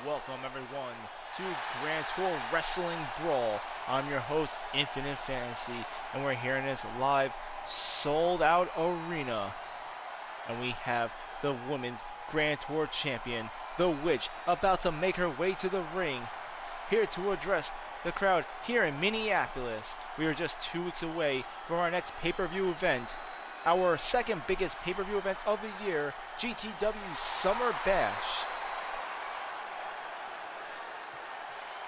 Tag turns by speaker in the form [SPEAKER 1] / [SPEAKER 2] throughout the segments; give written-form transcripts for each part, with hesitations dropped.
[SPEAKER 1] welcome everyone to Grand Tour Wrestling Brawl. I'm your host, Infinite Fantasy, and we're here in this live, sold-out arena. And we have the Women's Grand Tour Champion, The Witch, about to make her way to the ring, here to address the crowd here in Minneapolis. We are just 2 weeks away from our next pay-per-view event, our second biggest pay-per-view event of the year, GTW Summer Bash.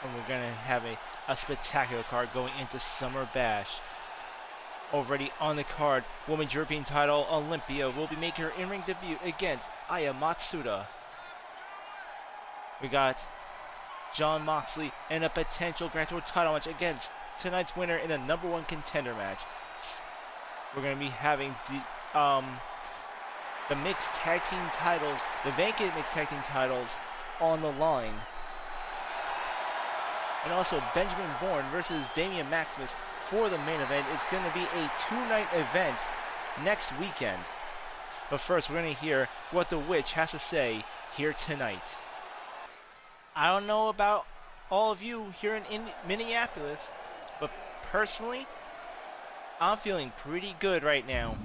[SPEAKER 1] And we're going to have a spectacular card going into Summer Bash. Already on the card, Women's European title Olympia will be making her in-ring debut against Aya Matsuda. We got John Moxley and a potential Grand Tour title match against tonight's winner in a #1 contender match. We're going to be having the mixed tag team titles, the vacant mixed tag team titles on the line. And also Benjamin Bourne versus Damian Maximus for the main event. It's going to be a 2-night event next weekend. But first, we're going to hear what the Witch has to say here tonight. I don't know about all of you here in Minneapolis, but personally, I'm feeling pretty good right now.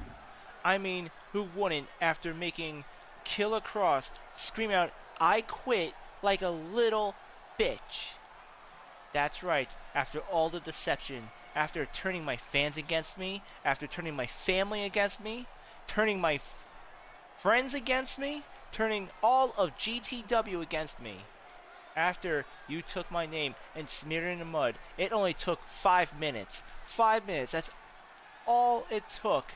[SPEAKER 1] I mean, who wouldn't after making Killer Kross scream out, "I quit," like a little bitch? That's right, after all the deception, after turning my fans against me, after turning my family against me, turning my friends against me, turning all of GTW against me. After you took my name and smeared it in the mud, it only took 5 minutes. 5 minutes, that's all it took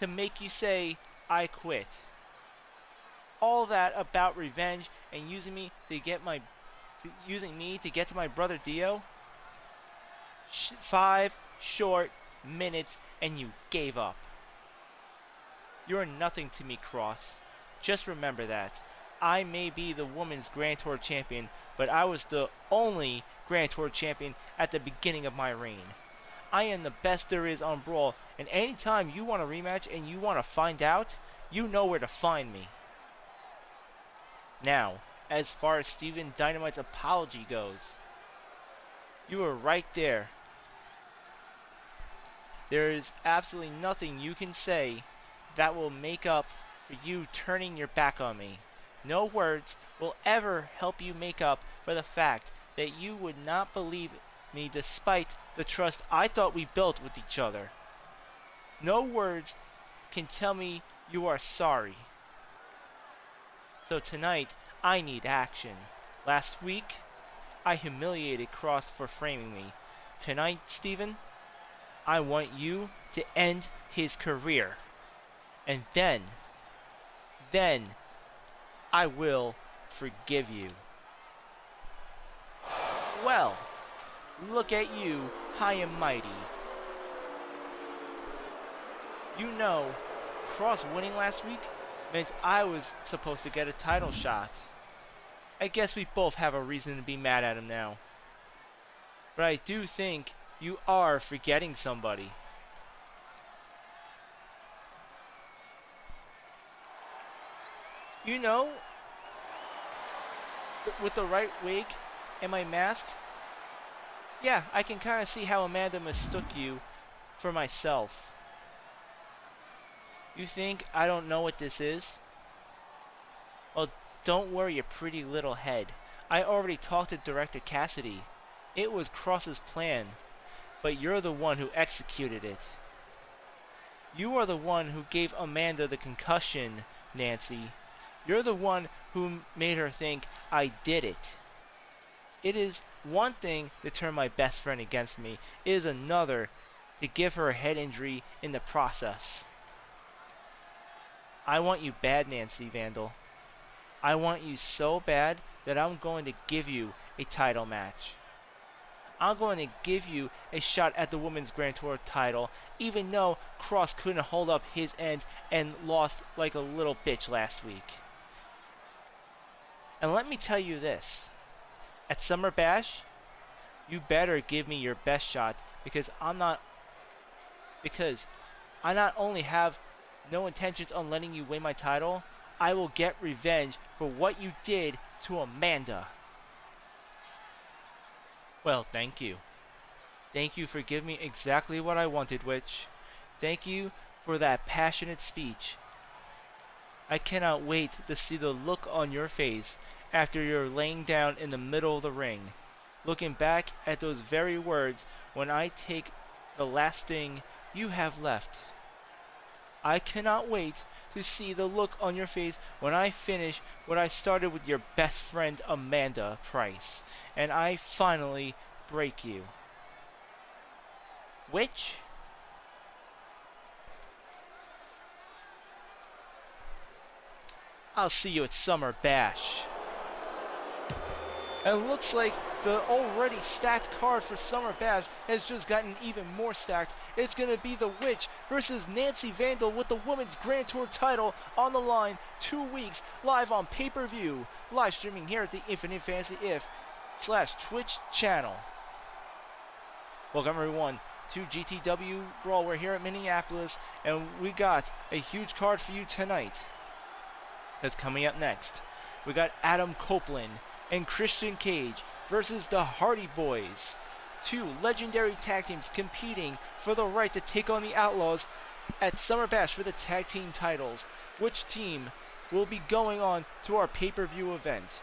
[SPEAKER 1] to make you say, "I quit." All that about revenge and using me to get to my brother Dio. 5 short minutes and you gave up. You're nothing to me, Kross. Just remember that. I may be the Women's Grand Tour Champion, but I was the only Grand Tour Champion at the beginning of my reign. I am the best there is on Brawl, and anytime you want a rematch and you want to find out, you know where to find me. Now, as far as Steven Dynamite's apology goes, you were right there. There is absolutely nothing you can say that will make up for you turning your back on me. No words will ever help you make up for the fact that you would not believe me despite the trust I thought we built with each other. No words can tell me you are sorry. So tonight, I need action. Last week, I humiliated Kross for framing me. Tonight, Steven, I want you to end his career. And then, I will forgive you. Well, look at you, high and mighty. You know, Kross winning last week meant I was supposed to get a title shot. I guess we both have a reason to be mad at him now. But I do think you are forgetting somebody. You know, with the right wig and my mask, yeah, I can kind of see how Amanda mistook you for myself. You think I don't know what this is? Well, don't worry your pretty little head. I already talked to Director Cassidy. It was Kross's plan, but you're the one who executed it. You are the one who gave Amanda the concussion, Nancy. You're the one who made her think I did it. It is one thing to turn my best friend against me. It is another to give her a head injury in the process. I want you bad, Nancy Vandal. I want you so bad that I'm going to give you a title match. I'm going to give you a shot at the Women's Grand Tour title, even though Kross couldn't hold up his end and lost like a little bitch last week. And let me tell you this. At Summer Bash, you better give me your best shot because I not only have no intentions on letting you win my title, I will get revenge for what you did to Amanda. Well, thank you. Thank you for giving me exactly what I wanted, Witch. Thank you for that passionate speech. I cannot wait to see the look on your face after you're laying down in the middle of the ring, looking back at those very words when I take the last thing you have left. I cannot wait to see the look on your face when I finish what I started with your best friend Amanda Price, and I finally break you. Witch? I'll see you at Summer Bash. And it looks like the already stacked card for Summer Bash has just gotten even more stacked. It's going to be The Witch versus Nancy Vandal with the Women's Grand Tour title on the line. 2 weeks live on pay-per-view. Live streaming here at the Infinite Fantasy If/Twitch channel. Welcome everyone to GTW Brawl. We're here at Minneapolis and we got a huge card for you tonight. That's coming up next. We got Adam Copeland and Christian Cage versus the Hardy Boys. 2 legendary tag teams competing for the right to take on the Outlaws at Summer Bash for the tag team titles. Which team will be going on to our pay-per-view event?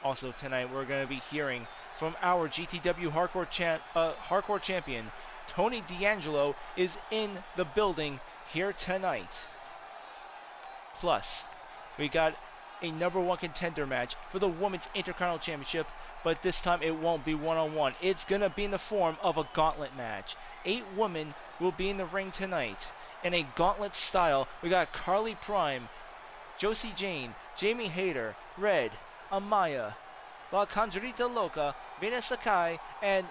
[SPEAKER 1] Also tonight we're going to be hearing from our GTW Hardcore Champion. Tony D'Angelo is in the building here tonight. Plus, we got a #1 contender match for the Women's Intercontinental Championship, but this time it won't be one-on-one. It's going to be in the form of a gauntlet match. 8 women will be in the ring tonight. In a gauntlet style, we got Carly Prime, Josie Jane, Jamie Hayter, Red, Amaya, La Condrita Loca, Vena Sakai, and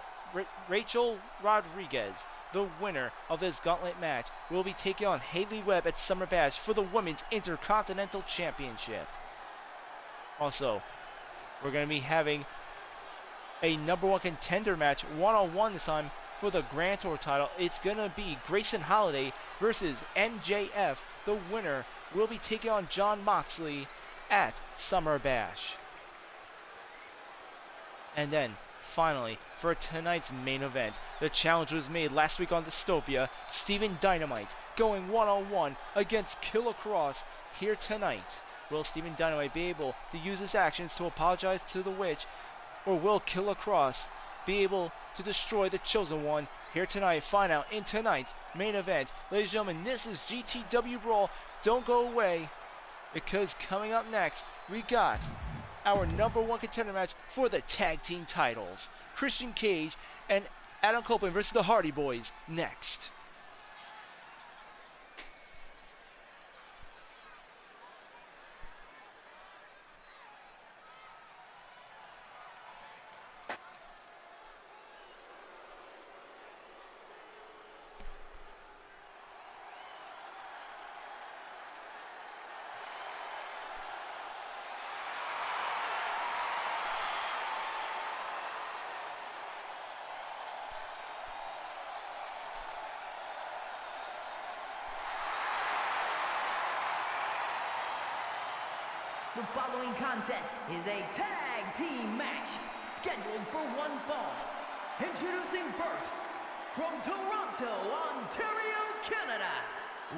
[SPEAKER 1] Rachel Rodriguez. The winner of this gauntlet match will be taking on Haley Webb at Summer Bash for the Women's Intercontinental Championship. Also, we're going to be having a #1 contender match, one-on-one this time, for the Grand Tour title. It's going to be Grayson Holiday versus MJF. The winner will be taking on John Moxley at Summer Bash. And then, finally, for tonight's main event, the challenge was made last week on Dystopia. Steven Dynamite going one-on-one against Killer Kross here tonight. Will Steven Dynamite be able to use his actions to apologize to the Witch, or will Killer Kross be able to destroy the Chosen One here tonight? Find out in tonight's main event. Ladies and gentlemen, this is GTW Brawl. Don't go away, because coming up next, we got our #1 contender match for the tag team titles. Christian Cage and Adam Copeland versus the Hardy Boys next.
[SPEAKER 2] The following contest is a tag team match scheduled for one fall. Introducing first, from Toronto, Ontario, Canada,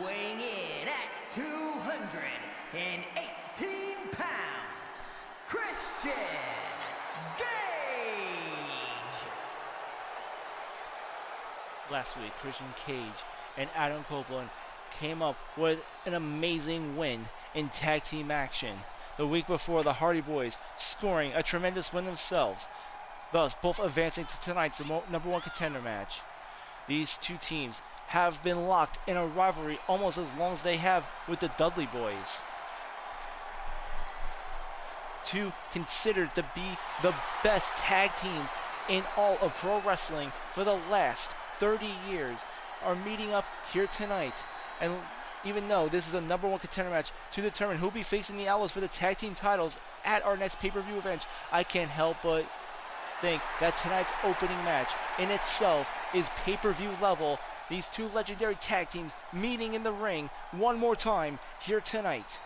[SPEAKER 2] weighing in at 218 pounds, Christian Cage.
[SPEAKER 1] Last week, Christian Cage and Adam Copeland came up with an amazing win in tag team action. The week before, the Hardy Boys scoring a tremendous win themselves, thus both advancing to tonight's #1 contender match. These two teams have been locked in a rivalry almost as long as they have with the Dudley Boys. Two considered to be the best tag teams in all of pro wrestling for the last 30 years are meeting up here tonight. And even though this is a #1 contender match to determine who will be facing the Outlaws for the tag team titles at our next pay-per-view event, I can't help but think that tonight's opening match in itself is pay-per-view level. These two legendary tag teams meeting in the ring one more time here tonight.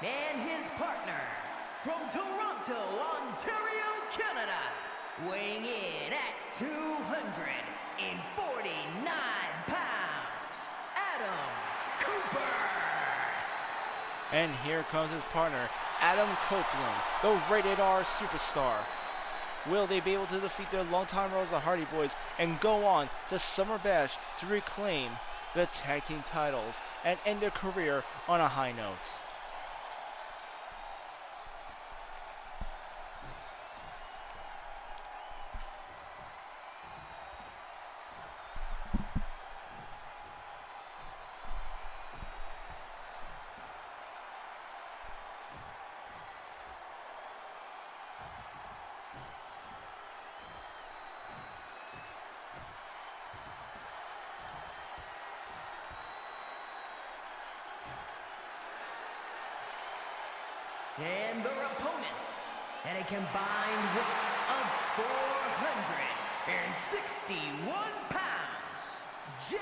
[SPEAKER 2] And his partner, from Toronto, Ontario, Canada, weighing in at 249 pounds, Adam Cooper.
[SPEAKER 1] And here comes his partner, Adam Copeland, the Rated R superstar. Will they be able to defeat their longtime rivals, the Hardy Boys, and go on to Summer Bash to reclaim the tag team titles and end their career on a high note?
[SPEAKER 2] And their opponents, at a combined weight of 461 pounds, Jeff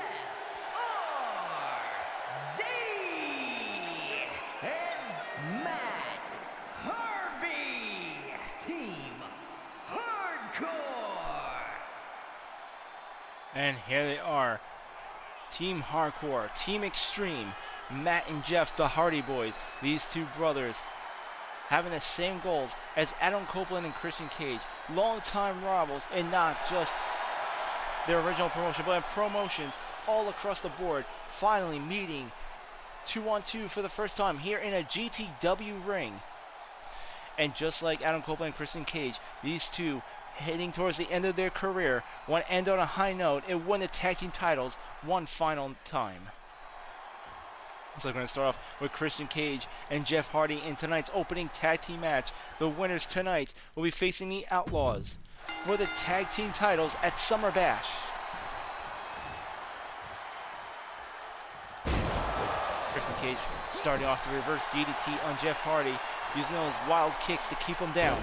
[SPEAKER 2] R.D. and Matt Harvey, Team Hardcore.
[SPEAKER 1] And here they are, Team Hardcore, Team Extreme, Matt and Jeff, the Hardy Boys, these two brothers having the same goals as Adam Copeland and Christian Cage, longtime rivals, and not just their original promotion, but in promotions all across the board, finally meeting 2-on-2 for the first time here in a GTW ring. And just like Adam Copeland and Christian Cage, these two heading towards the end of their career want to end on a high note and win the tag team titles one final time. So we're going to start off with Christian Cage and Jeff Hardy in tonight's opening tag team match. The winners tonight will be facing the Outlaws for the tag team titles at Summer Bash. Christian Cage starting off the reverse DDT on Jeff Hardy, using those wild kicks to keep him down.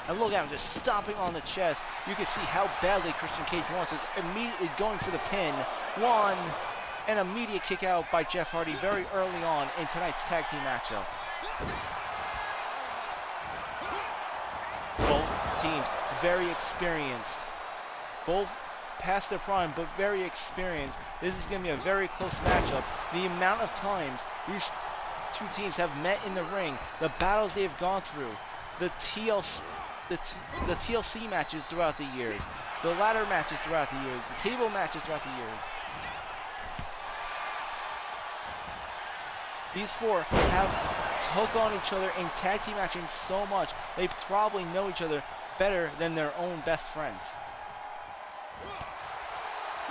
[SPEAKER 1] And look at him just stomping on the chest. You can see how badly Christian Cage wants this, immediately going for the pin. One. An immediate kick out by Jeff Hardy very early on in tonight's tag team matchup. Both teams very experienced. Both past their prime, but very experienced. This is going to be a very close matchup. The amount of times these two teams have met in the ring, the battles they have gone through, the TLC matches throughout the years, the ladder matches throughout the years, the table matches throughout the years. These four have took on each other in tag team action so much, they probably know each other better than their own best friends.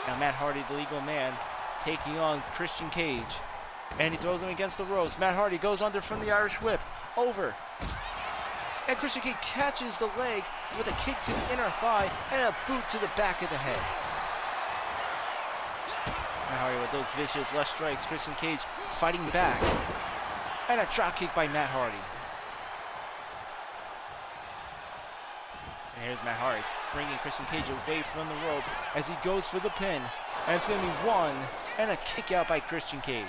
[SPEAKER 1] Now Matt Hardy, the legal man, taking on Christian Cage. And he throws him against the ropes. Matt Hardy goes under from the Irish whip. Over. And Christian Cage catches the leg with a kick to the inner thigh and a boot to the back of the head. Matt Hardy with those vicious left strikes. Christian Cage fighting back. And a drop kick by Matt Hardy. And here's Matt Hardy bringing Christian Cage away from the ropes as he goes for the pin. And it's going to be one and a kick out by Christian Cage.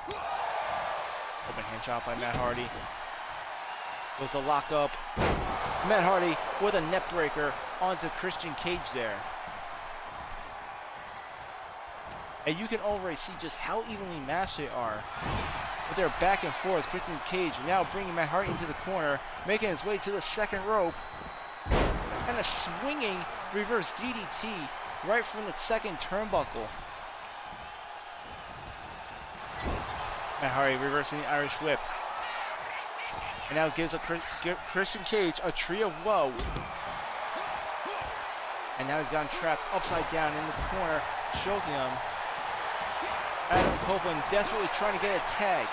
[SPEAKER 1] Open hand shot by Matt Hardy. Was the lockup. Matt Hardy with a neck breaker onto Christian Cage there. And you can already see just how evenly matched they are. With their back and forth, Christian Cage now bringing Matt Hardy into the corner, making his way to the second rope. And a swinging reverse DDT right from the second turnbuckle. Matt Hardy reversing the Irish whip. And now gives up Christian Cage a tree of woe. And now he's gotten trapped upside down in the corner, choking him. Adam Copeland desperately trying to get a tag.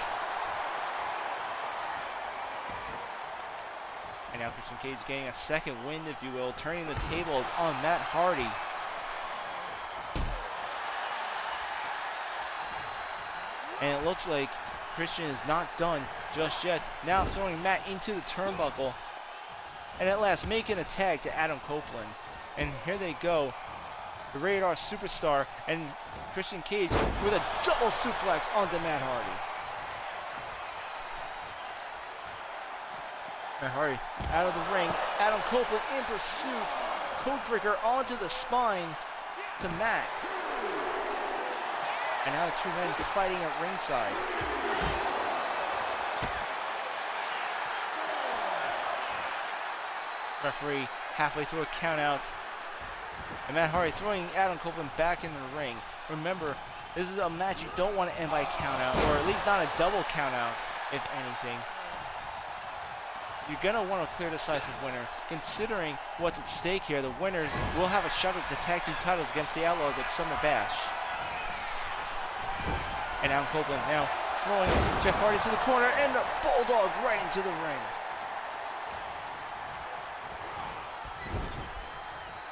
[SPEAKER 1] And now Christian Cage getting a second wind, if you will, turning the tables on Matt Hardy. And it looks like Christian is not done just yet. Now throwing Matt into the turnbuckle. And at last making a tag to Adam Copeland. And here they go. The Rated R Superstar and Christian Cage with a double suplex onto Matt Hardy. Matt Hardy out of the ring. Adam Copeland in pursuit. Codebreaker onto the spine to Matt. And now the two men fighting at ringside. Referee halfway through a count out. And Matt Hardy throwing Adam Copeland back in the ring. Remember, this is a match you don't want to end by a count out, or at least not a double count out, if anything. You're going to want a clear decisive winner. Considering what's at stake here, the winners will have a shot at the tag team titles against the Outlaws at Summer Bash. And Adam Copeland now throwing Jeff Hardy to the corner and a bulldog right into the ring.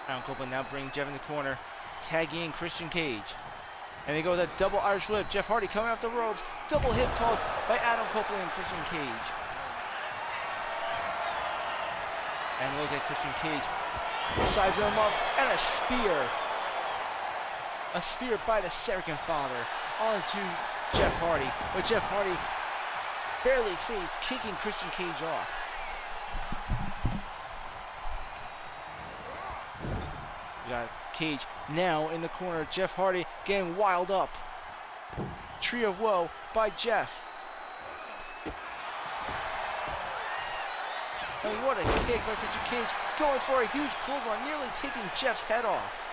[SPEAKER 1] Adam Copeland now bringing Jeff in the corner, tagging in Christian Cage. And they go with a double Irish whip. Jeff Hardy coming off the ropes. Double hip toss by Adam Copeland and Christian Cage. And look at Christian Cage sizing him up, and a spear. A spear by the Seraphin Father onto Jeff Hardy. But Jeff Hardy barely phased, kicking Christian Cage off. We got Cage now in the corner. Jeff Hardy getting wild up. Tree of Woe by Jeff. And what a kick by Christian Cage, going for a huge clothesline, nearly taking Jeff's head off.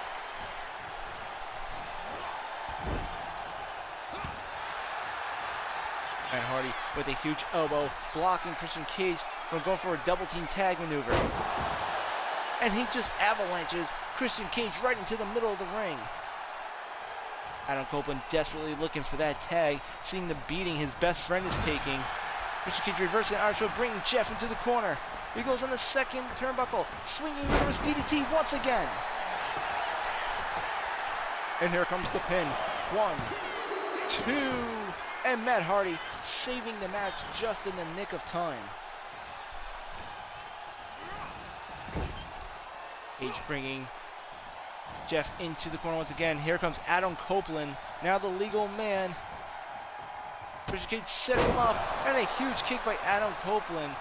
[SPEAKER 1] And Hardy with a huge elbow, blocking Christian Cage from going for a double team tag maneuver. And he just avalanches Christian Cage right into the middle of the ring. Adam Copeland desperately looking for that tag, seeing the beating his best friend is taking. Christian Cage reversing Irish whip, bringing Jeff into the corner. He goes on the second turnbuckle, swinging reverse DDT once again. And here comes the pin. 1, 2, and Matt Hardy saving the match just in the nick of time. Cage bringing Jeff into the corner once again. Here comes Adam Copeland, now the legal man. Christian Cage setting him up, and a huge kick by Adam Copeland.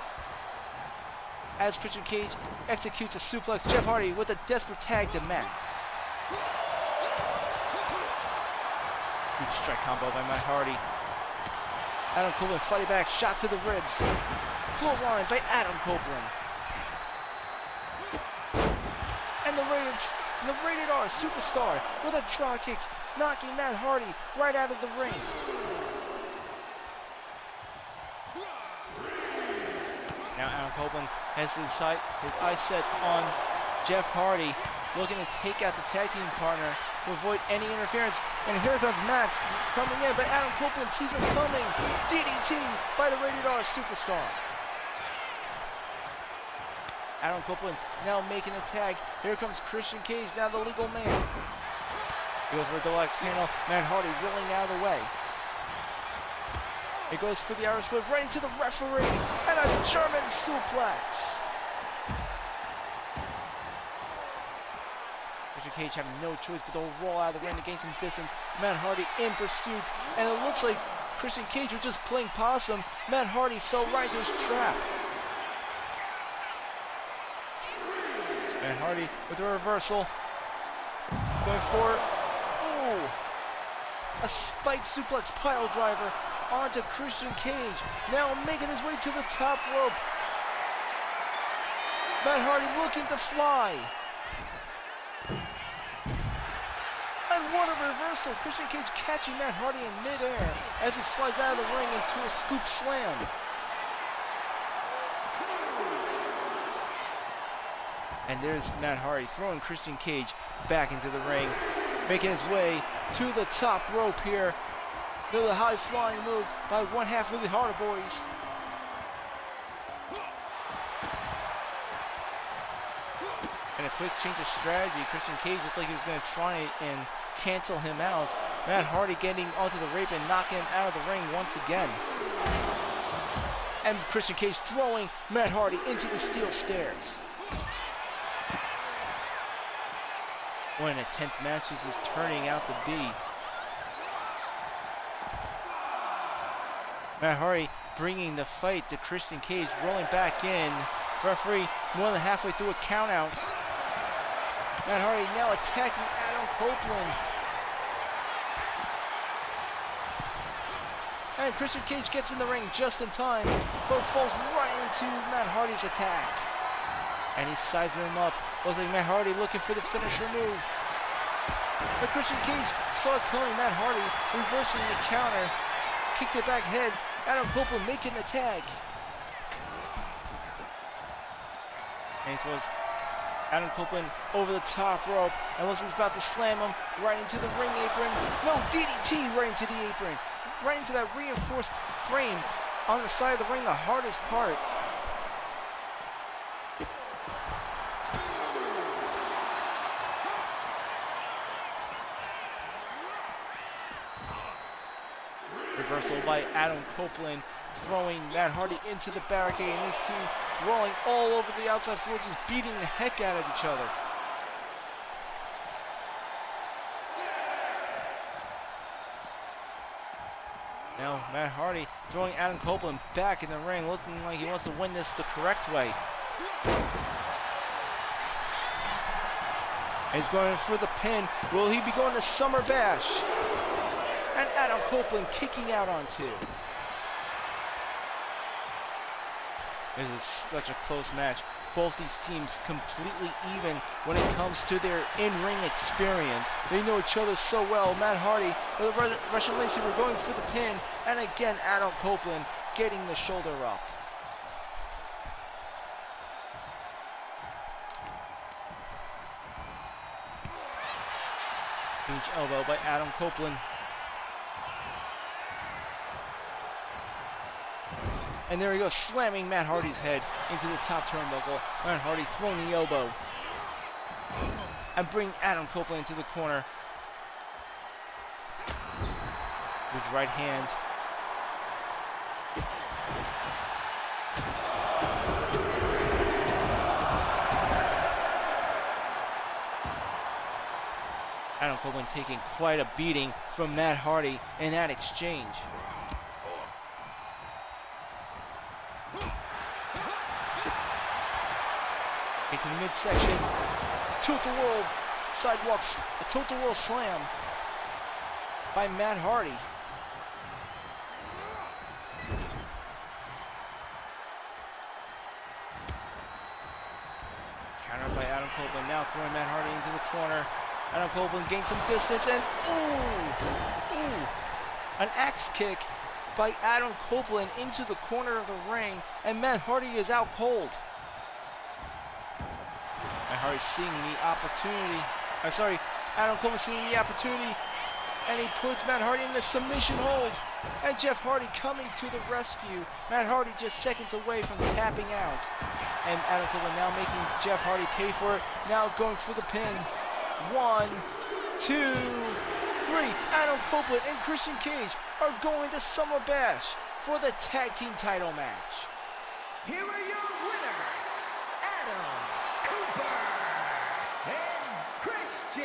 [SPEAKER 1] As Christian Cage executes a suplex, Jeff Hardy with a desperate tag to Matt. Huge strike combo by Matt Hardy. Adam Copeland fighting back, shot to the ribs. Clothesline by Adam Copeland. And the Rated R Superstar with a draw kick, knocking Matt Hardy right out of the ring. Now Adam Copeland has his eyes set on Jeff Hardy, looking to take out the tag team partner to avoid any interference. And here comes Matt coming in, but Adam Copeland sees him coming. DDT by the Rated R Superstar. Adam Copeland now making a tag. Here comes Christian Cage, now the legal man. He goes for a double axe handle. Matt Hardy reeling out of the way. He goes for the Irish whip right into the referee, and a German suplex. Christian Cage having no choice but to roll out of the ring to gain some distance. Matt Hardy in pursuit, and it looks like Christian Cage was just playing possum. Matt Hardy fell right into his trap. Matt Hardy with a reversal. Going for, a spike suplex pile driver onto Christian Cage. Now making his way to the top rope. Matt Hardy looking to fly. And And what a reversal. Christian Cage catching Matt Hardy in midair as he flies out of the ring into a scoop slam. And there's Matt Hardy throwing Christian Cage back into the ring, making his way to the top rope here. To the high flying move by one half of the Hardy Boys. And a quick change of strategy. Christian Cage looked like he was going to try and cancel him out. Matt Hardy getting onto the rope and knocking him out of the ring once again. And Christian Cage throwing Matt Hardy into the steel stairs. What an intense match this is turning out to be. Matt Hardy bringing the fight to Christian Cage, rolling back in. Referee more than halfway through a countout. Matt Hardy now attacking Adam Copeland. And Christian Cage gets in the ring just in time, but falls right into Matt Hardy's attack. And he's sizing him up. Looks like Matt Hardy looking for the finisher move. But Christian Cage saw it coming. Matt Hardy reversing the counter. Kicked it back head. Adam Copeland making the tag. And it was Adam Copeland over the top rope. And looks like he's about to slam him right into the ring apron. No, DDT right into the apron. Right into that reinforced frame on the side of the ring, the hardest part. Reversal by Adam Copeland, throwing Matt Hardy into the barricade, and these two rolling all over the outside floor, just beating the heck out of each other. Now Matt Hardy throwing Adam Copeland back in the ring, looking like he wants to win this the correct way. He's going for the pin. Will he be going to Summer Bash? And Adam Copeland kicking out on two. This is such a close match. Both these teams completely even when it comes to their in-ring experience. They know each other so well. Matt Hardy, the Russian Lightsaber going for the pin. And again, Adam Copeland getting the shoulder up. Huge elbow by Adam Copeland. And there he goes, slamming Matt Hardy's head into the top turnbuckle. Matt Hardy throwing the elbow. And bring Adam Copeland into the corner. With right hand. Adam Copeland taking quite a beating from Matt Hardy in that exchange. Into the midsection, tilt-a-whirl sidewalks, a tilt-a-whirl slam by Matt Hardy. Countered by Adam Copeland, now throwing Matt Hardy into the corner. Adam Copeland gains some distance and an axe kick by Adam Copeland into the corner of the ring, and Matt Hardy is out cold. Matt Hardy seeing the opportunity. Adam Copeland seeing the opportunity, and he puts Matt Hardy in the submission hold. And Jeff Hardy coming to the rescue. Matt Hardy just seconds away from tapping out. And Adam Copeland now making Jeff Hardy pay for it. Now going for the pin. 1, 2, 3. Adam Copeland and Christian Cage are going to Summer Bash for the tag team title match.
[SPEAKER 2] Here are your winners, Adam Cooper and Christian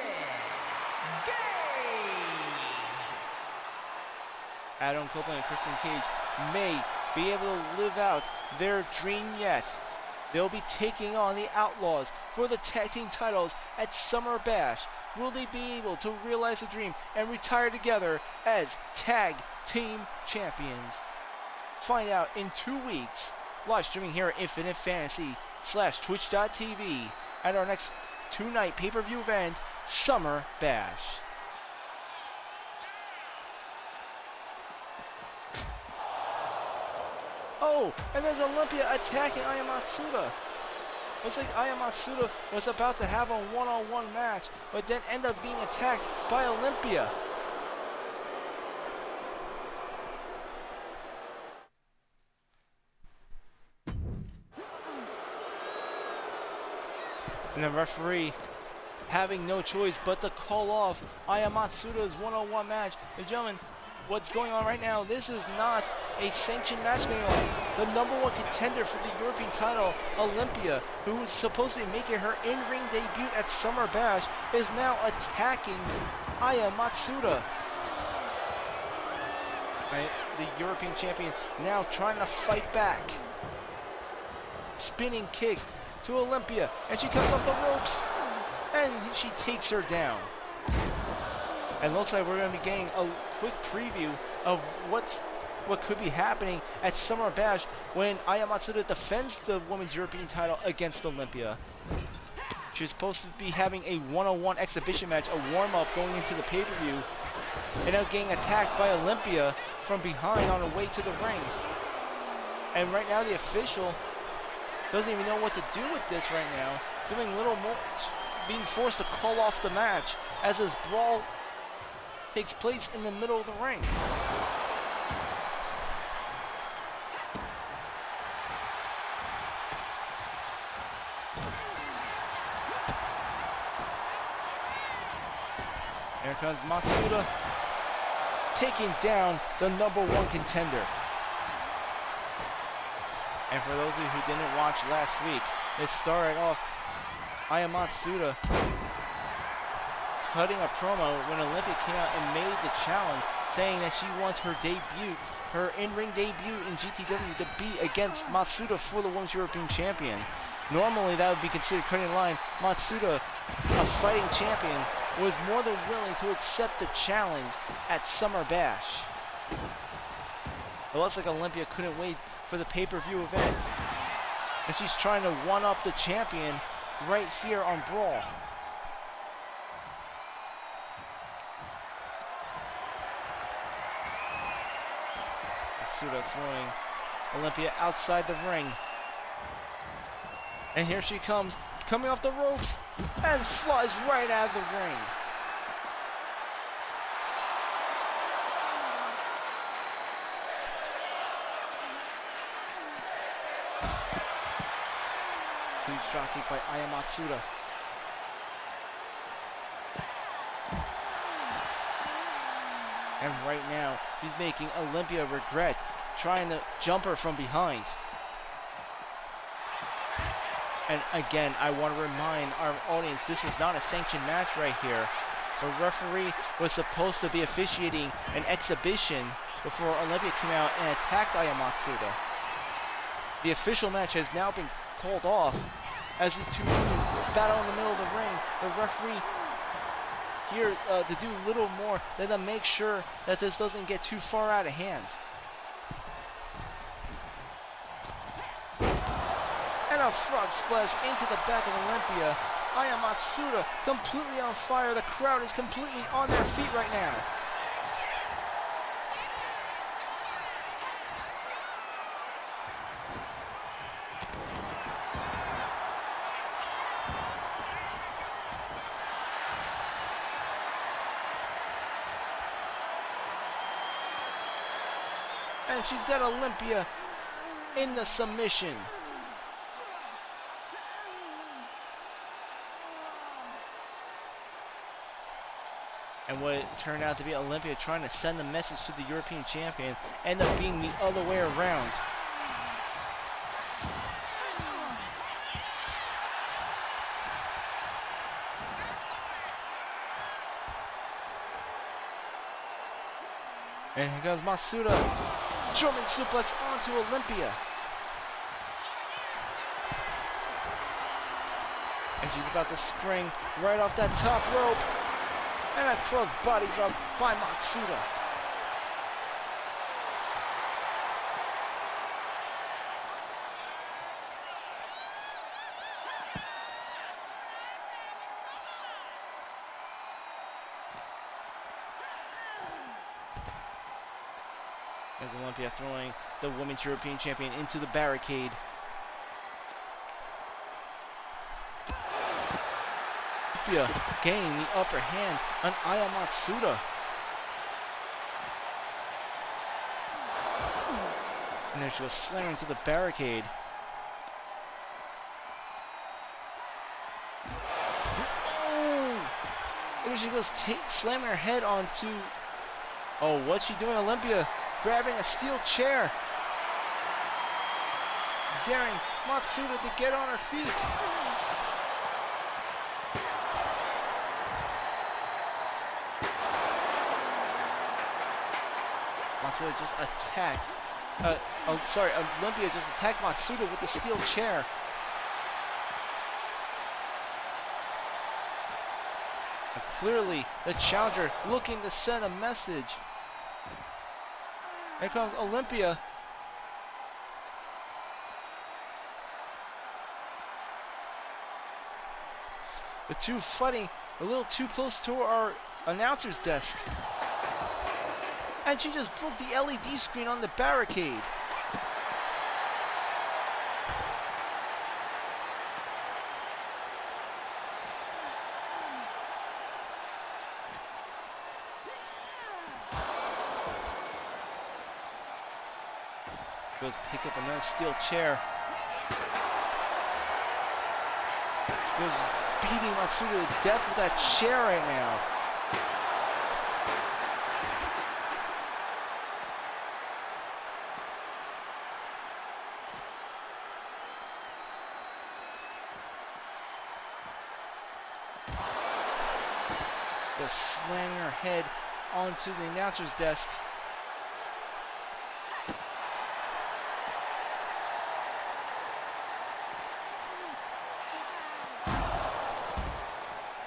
[SPEAKER 2] Cage.
[SPEAKER 1] Adam Copeland and Christian Cage may be able to live out their dream yet. They'll be taking on the Outlaws for the tag team titles at Summer Bash. Will they be able to realize the dream and retire together as tag team champions? Find out in 2 weeks. Live streaming here at Infinite Fantasy /twitch.tv at our next 2-night pay-per-view event, Summer Bash. Oh, and there's Olympia attacking Aya Matsuda. Looks like Aya Matsuda was about to have a one-on-one match, but then end up being attacked by Olympia. And the referee having no choice but to call off Aya Matsuda's one-on-one match. And gentlemen, what's going on right now, this is not a sanctioned match going on. The #1 contender for the European title, Olympia, who was supposed to be making her in-ring debut at Summer Bash, is now attacking Aya Matsuda. Right, the European champion now trying to fight back. Spinning kick to Olympia, and she comes off the ropes, and she takes her down. And looks like we're going to be getting a quick preview of what could be happening at Summer Bash when Aya Matsuda defends the Women's European title against Olympia. She's supposed to be having a one-on-one exhibition match, a warm-up going into the pay-per-view, and now getting attacked by Olympia from behind on her way to the ring. And right now the official doesn't even know what to do with this right now, doing little more, being forced to call off the match as this brawl takes place in the middle of the ring. Here comes Matsuda, taking down the #1 contender. And for those of you who didn't watch last week, it started off Aya Matsuda cutting a promo when Olympia came out and made the challenge, saying that she wants her debut, her in-ring debut in GTW to be against Matsuda for the Women's European Champion. Normally that would be considered cutting the line. Matsuda, a fighting champion, was more than willing to accept the challenge at Summer Bash. It looks like Olympia couldn't wait for the pay-per-view event, and she's trying to one-up the champion right here on BRAWL. Matsuda throwing Olympia outside the ring. And here she comes, coming off the ropes, and flies right out of the ring. Huge dropkick by Aya Matsuda. And right now, she's making Olympia regret trying to jump her from behind. And again, I want to remind our audience, this is not a sanctioned match right here. The referee was supposed to be officiating an exhibition before Olympia came out and attacked Aya Matsuda. The official match has now been called off as these two women battle in the middle of the ring. The referee here to do little more than to make sure that this doesn't get too far out of hand. And a frog splash into the back of Olympia. Aya Matsuda completely on fire. The crowd is completely on their feet right now. And she's got Olympia in the submission. And what it turned out to be Olympia trying to send a message to the European champion ended up being the other way around. And here goes Matsuda. German suplex onto Olympia. And she's about to spring right off that top rope. And a cross body drop by Matsuda. As Olympia throwing the Women's European Champion into the barricade. Olympia gaining the upper hand on Aya Matsuda. And there she goes, slamming into the barricade. Oh! And there she goes, slamming her head onto... Oh, what's she doing? Olympia grabbing a steel chair. Daring Matsuda to get on her feet. Matsuda just attacked. Olympia just attacked Matsuda with the steel chair. And clearly, the challenger looking to send a message. Here comes Olympia. The two fighting a little too close to our announcer's desk. And she just broke the LED screen on the barricade. Goes pick up another steel chair. She goes beating Matsuda to death with that chair right now. Just slamming her head onto the announcer's desk.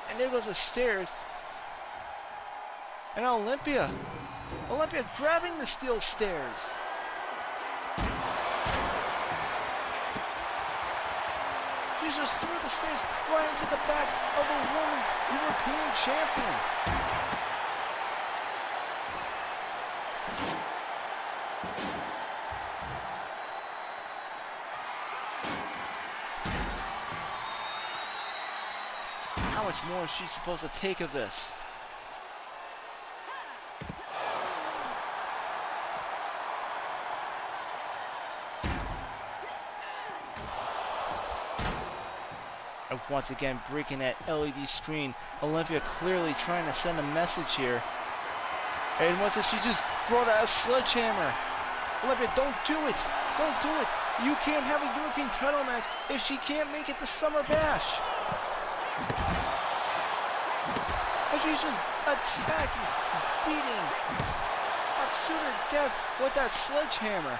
[SPEAKER 1] And there goes the stairs. And Olympia grabbing the steel stairs. She just threw the stairs right into the back of the Women's European Champion. How much more is she supposed to take of this? And once again breaking that LED screen. Olympia clearly trying to send a message here. And once she just brought out a sledgehammer. Olympia, don't do it. Don't do it. You can't have a European title match if she can't make it to Summer Bash. And she's just attacking, beating Matsuda to death with that sledgehammer.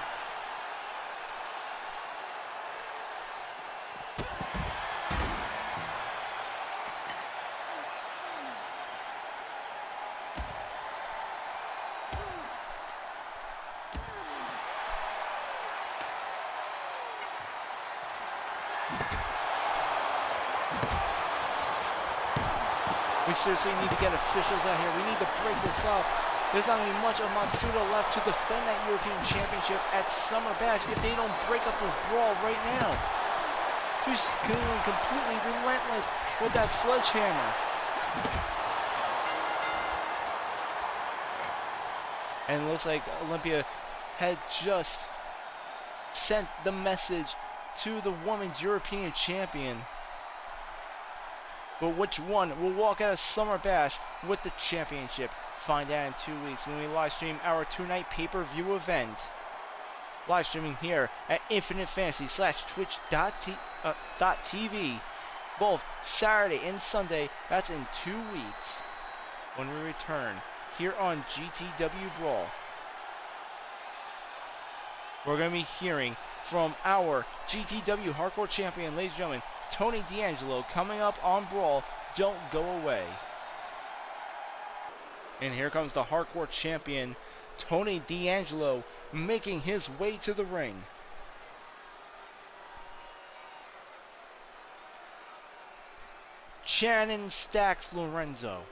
[SPEAKER 1] We seriously need to get officials out here. We need to break this up. There's not going to be much of Matsuda left to defend that European Championship at Summer Bash if they don't break up this brawl right now. She's going completely relentless with that sledgehammer. And it looks like Olympia had just sent the message to the Women's European Champion. But which one will walk out of Summer Bash with the championship? Find out in 2 weeks when we live stream our two-night pay-per-view event. Live streaming here at infinitefantasy/twitch.tv. Both Saturday and Sunday. That's in 2 weeks. When we return here on GTW BRAWL. We're going to be hearing from our GTW Hardcore Champion, ladies and gentlemen, Tony D'Angelo, coming up on BRAWL. Don't go away. And here comes the Hardcore Champion, Tony D'Angelo, making his way to the ring. Shannon Stacks Lorenzo.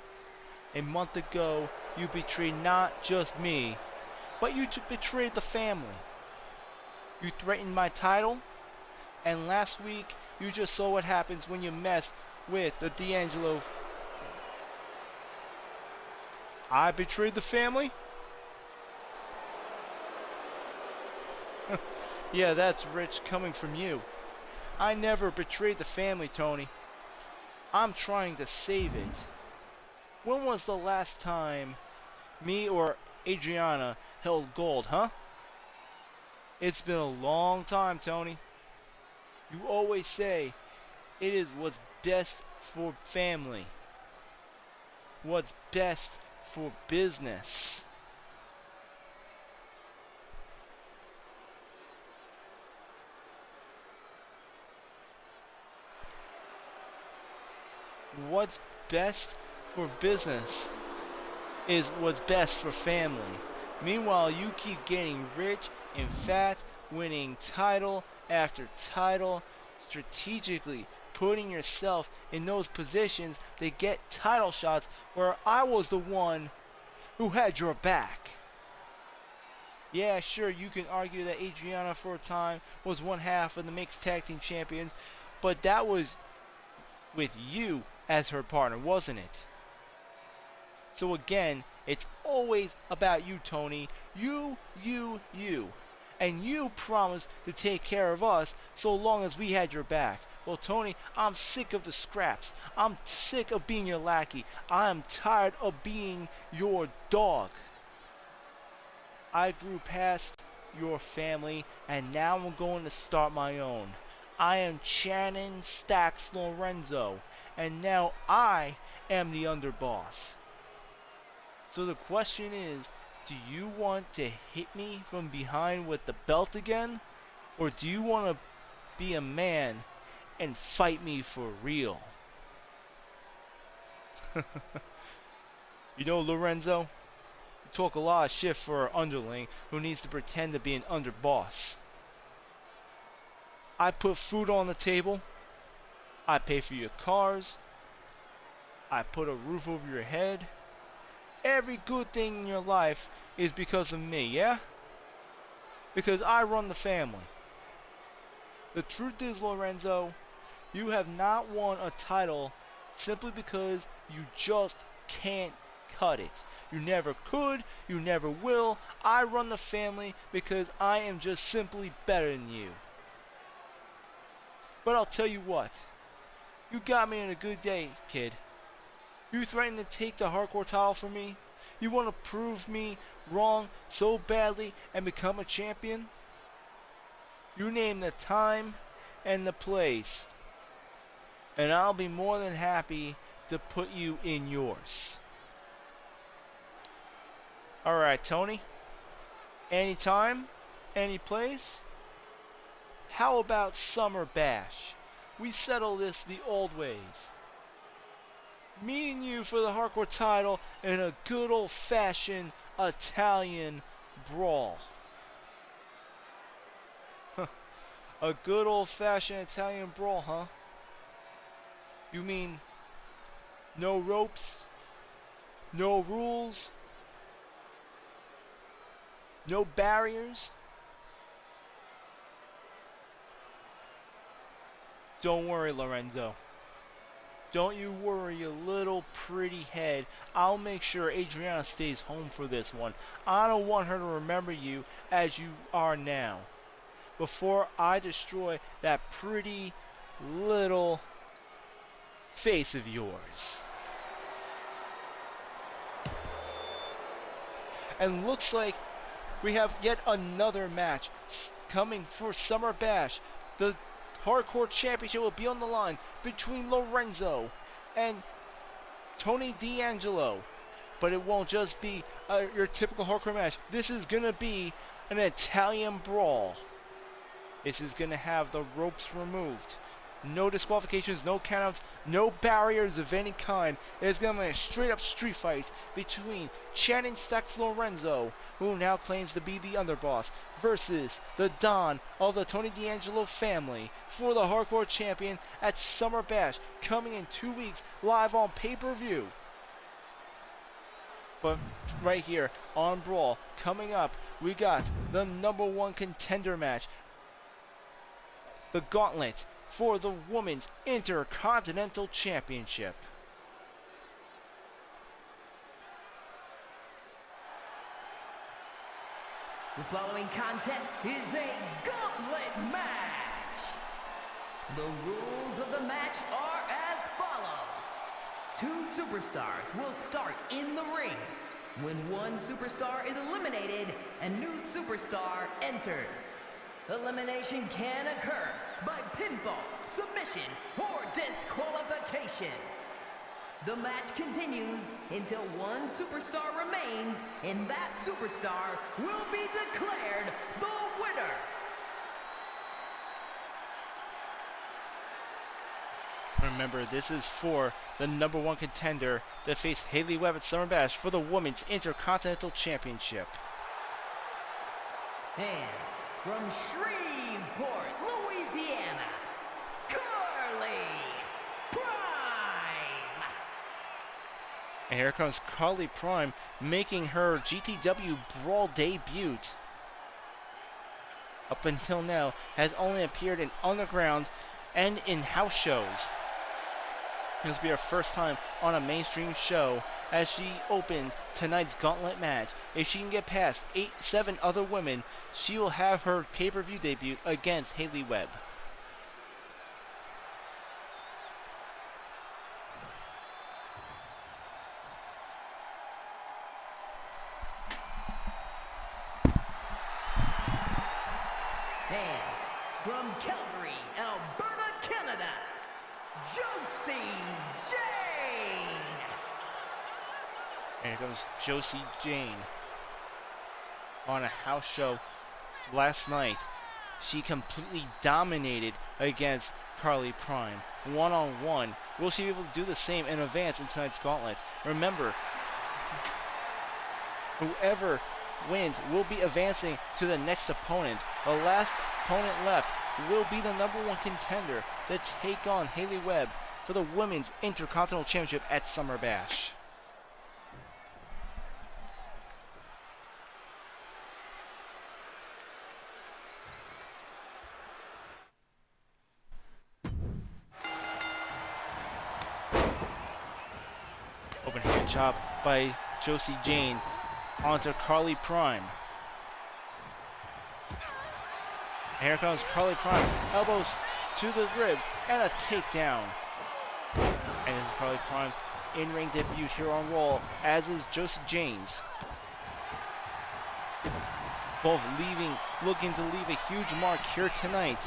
[SPEAKER 1] A month ago, you betrayed not just me, But you betrayed the family. You threatened my title, and last week you just saw what happens when you mess with the D'Angelo. I betrayed the family? Yeah, that's rich coming from you. I never betrayed the family, Tony. I'm trying to save it. When was the last time me or Adriana held gold, huh? It's been a long time, Tony. You always say it is what's best for family. What's best for business. What's best for business is what's best for family. Meanwhile, you keep getting rich and fat, winning title after title, strategically putting yourself in those positions to get title shots where I was the one who had your back. Yeah, sure, you can argue that Adriana for a time was one half of the mixed tag team champions, but that was with you as her partner, wasn't it? So again, it's always about you, Tony. You. And you promised to take care of us so long as we had your back. Well, Tony, I'm sick of the scraps. I'm sick of being your lackey. I'm tired of being your dog. I grew past your family, and now I'm going to start my own. I am Channing Stacks Lorenzo, and now I am the underboss. So the question is, do you want to hit me from behind with the belt again? Or do you want to be a man and fight me for real? You know, Lorenzo, you talk a lot of shit for an underling who needs to pretend to be an underboss. I put food on the table. I pay for your cars. I put a roof over your head. Every good thing in your life is because of me, yeah? Because I run the family. The truth is, Lorenzo, you have not won a title simply because you just can't cut it. You never could, you never will. I run the family because I am just simply better than you. But I'll tell you what, you got me in a good day, kid. You threatened to take the hardcore title from me? You want to prove me wrong so badly and become a champion? You name the time and the place, and I'll be more than happy to put you in yours. Alright, Tony. Anytime? Any place? How about Summer Bash? We settle this the old ways. Me and you for the hardcore title in a good old-fashioned Italian brawl. A good old-fashioned Italian brawl, huh? You mean no ropes, no rules, no barriers? Don't worry, Lorenzo. Don't you worry your little pretty head. I'll make sure Adriana stays home for this one. I don't want her to remember you as you are now. Before I destroy that pretty little face of yours. And looks like we have yet another match coming for Summer Bash. The Hardcore Championship will be on the line between Lorenzo and Tony D'Angelo. But it won't just be your typical hardcore match. This is going to be an Italian brawl. This is going to have the ropes removed. No disqualifications, no countouts, no barriers of any kind. It's going to be a straight up street fight between Channing Stacks Lorenzo, who now claims to be the underboss, versus the Don of the Tony D'Angelo family for the Hardcore Champion at Summer Bash, coming in 2 weeks live on pay-per-view. But right here on Brawl, coming up, we got the #1 contender match. The gauntlet for the Women's Intercontinental Championship.
[SPEAKER 2] The following contest is a gauntlet match. The rules of the match are as follows. 2 superstars will start in the ring. When one superstar is eliminated, a new superstar enters. Elimination can occur by pinfall, submission, or disqualification. The match continues until one superstar remains, and that superstar will be declared the winner.
[SPEAKER 1] Remember, this is for the #1 contender to face Haley Webb at Summer Bash for the Women's Intercontinental Championship.
[SPEAKER 2] And from Shreveport, Louisiana, Carly Prime.
[SPEAKER 1] And here comes Carly Prime making her GTW Brawl debut. Up until now, has only appeared in Underground and in house shows. This will be her first time on a mainstream show as she opens tonight's gauntlet match. If she can get past 7 other women, she will have her pay-per-view debut against Haley Webb.
[SPEAKER 2] And from Calgary, Alberta, Canada, Josie Jane.
[SPEAKER 1] And here comes Josie Jane. On a house show last night, she completely dominated against Carly Prime. One-on-one. Will she be able to do the same and advance in tonight's gauntlet? Remember, whoever wins will be advancing to the next opponent. The last opponent left will be the #1 contender to take on Haley Webb for the Women's Intercontinental Championship at Summer Bash. Open hand chop by Josie Jane onto Carly Prime. And here comes Carly Prime. Elbows to the ribs and a takedown. And this is Carly Prime's in-ring debut here on Raw, as is Josie Jane's. Both looking to leave a huge mark here tonight.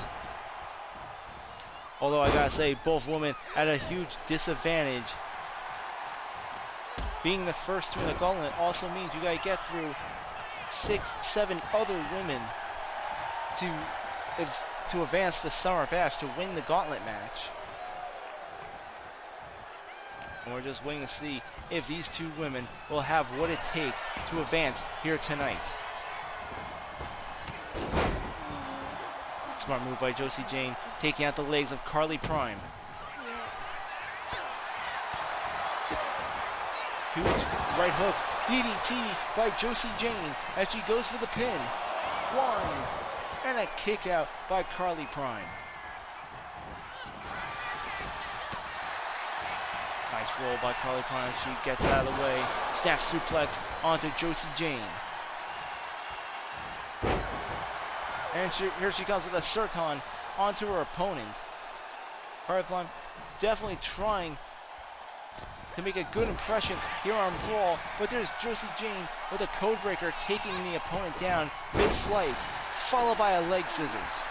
[SPEAKER 1] Although I gotta say, both women at a huge disadvantage. Being the first 2 in the gauntlet also means you gotta get through 6, 7 other women to advance to Summer Bash to win the gauntlet match. And we're just waiting to see if these 2 women will have what it takes to advance here tonight. Smart move by Josie Jane, taking out the legs of Carly Prime. Huge right hook, DDT by Josie Jane as she goes for the pin. 1, and a kick out by Carly Prime. Nice roll by Carly Prime. She gets out of the way. Snap suplex onto Josie Jane. And here she comes with a Serton onto her opponent. Carly Prime definitely trying to make a good impression here on Brawl, but there's Josie Jane with a codebreaker taking the opponent down mid-flight, followed by a leg scissors.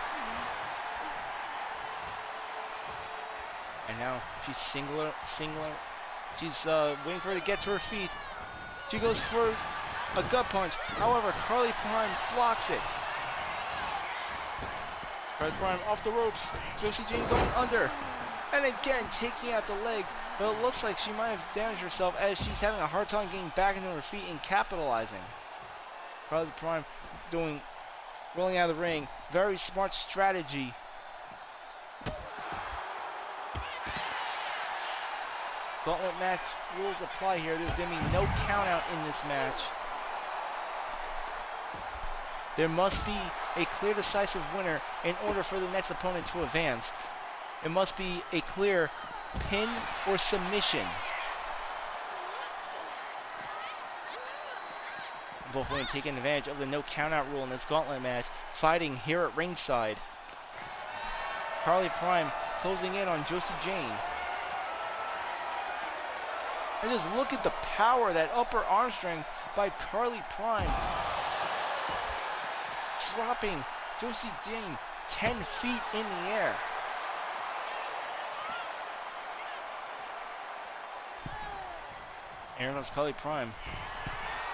[SPEAKER 1] And now she's singular. She's waiting for her to get to her feet. She goes for a gut punch. However, Carly Prime blocks it. Carly Prime off the ropes. Josie Jane going under. And again, taking out the legs, but it looks like she might have damaged herself as she's having a hard time getting back into her feet and capitalizing. Carly Prime rolling out of the ring. Very smart strategy. Gauntlet match rules apply here. There's going to be no count out in this match. There must be a clear decisive winner in order for the next opponent to advance. It must be a clear pin or submission. Both women taking advantage of the no count out rule in this gauntlet match, fighting here at ringside. Carly Prime closing in on Josie Jane. And just look at the power, that upper arm strength by Carly Prime. Dropping Josie Jane 10 feet in the air. Here comes Carly Prime.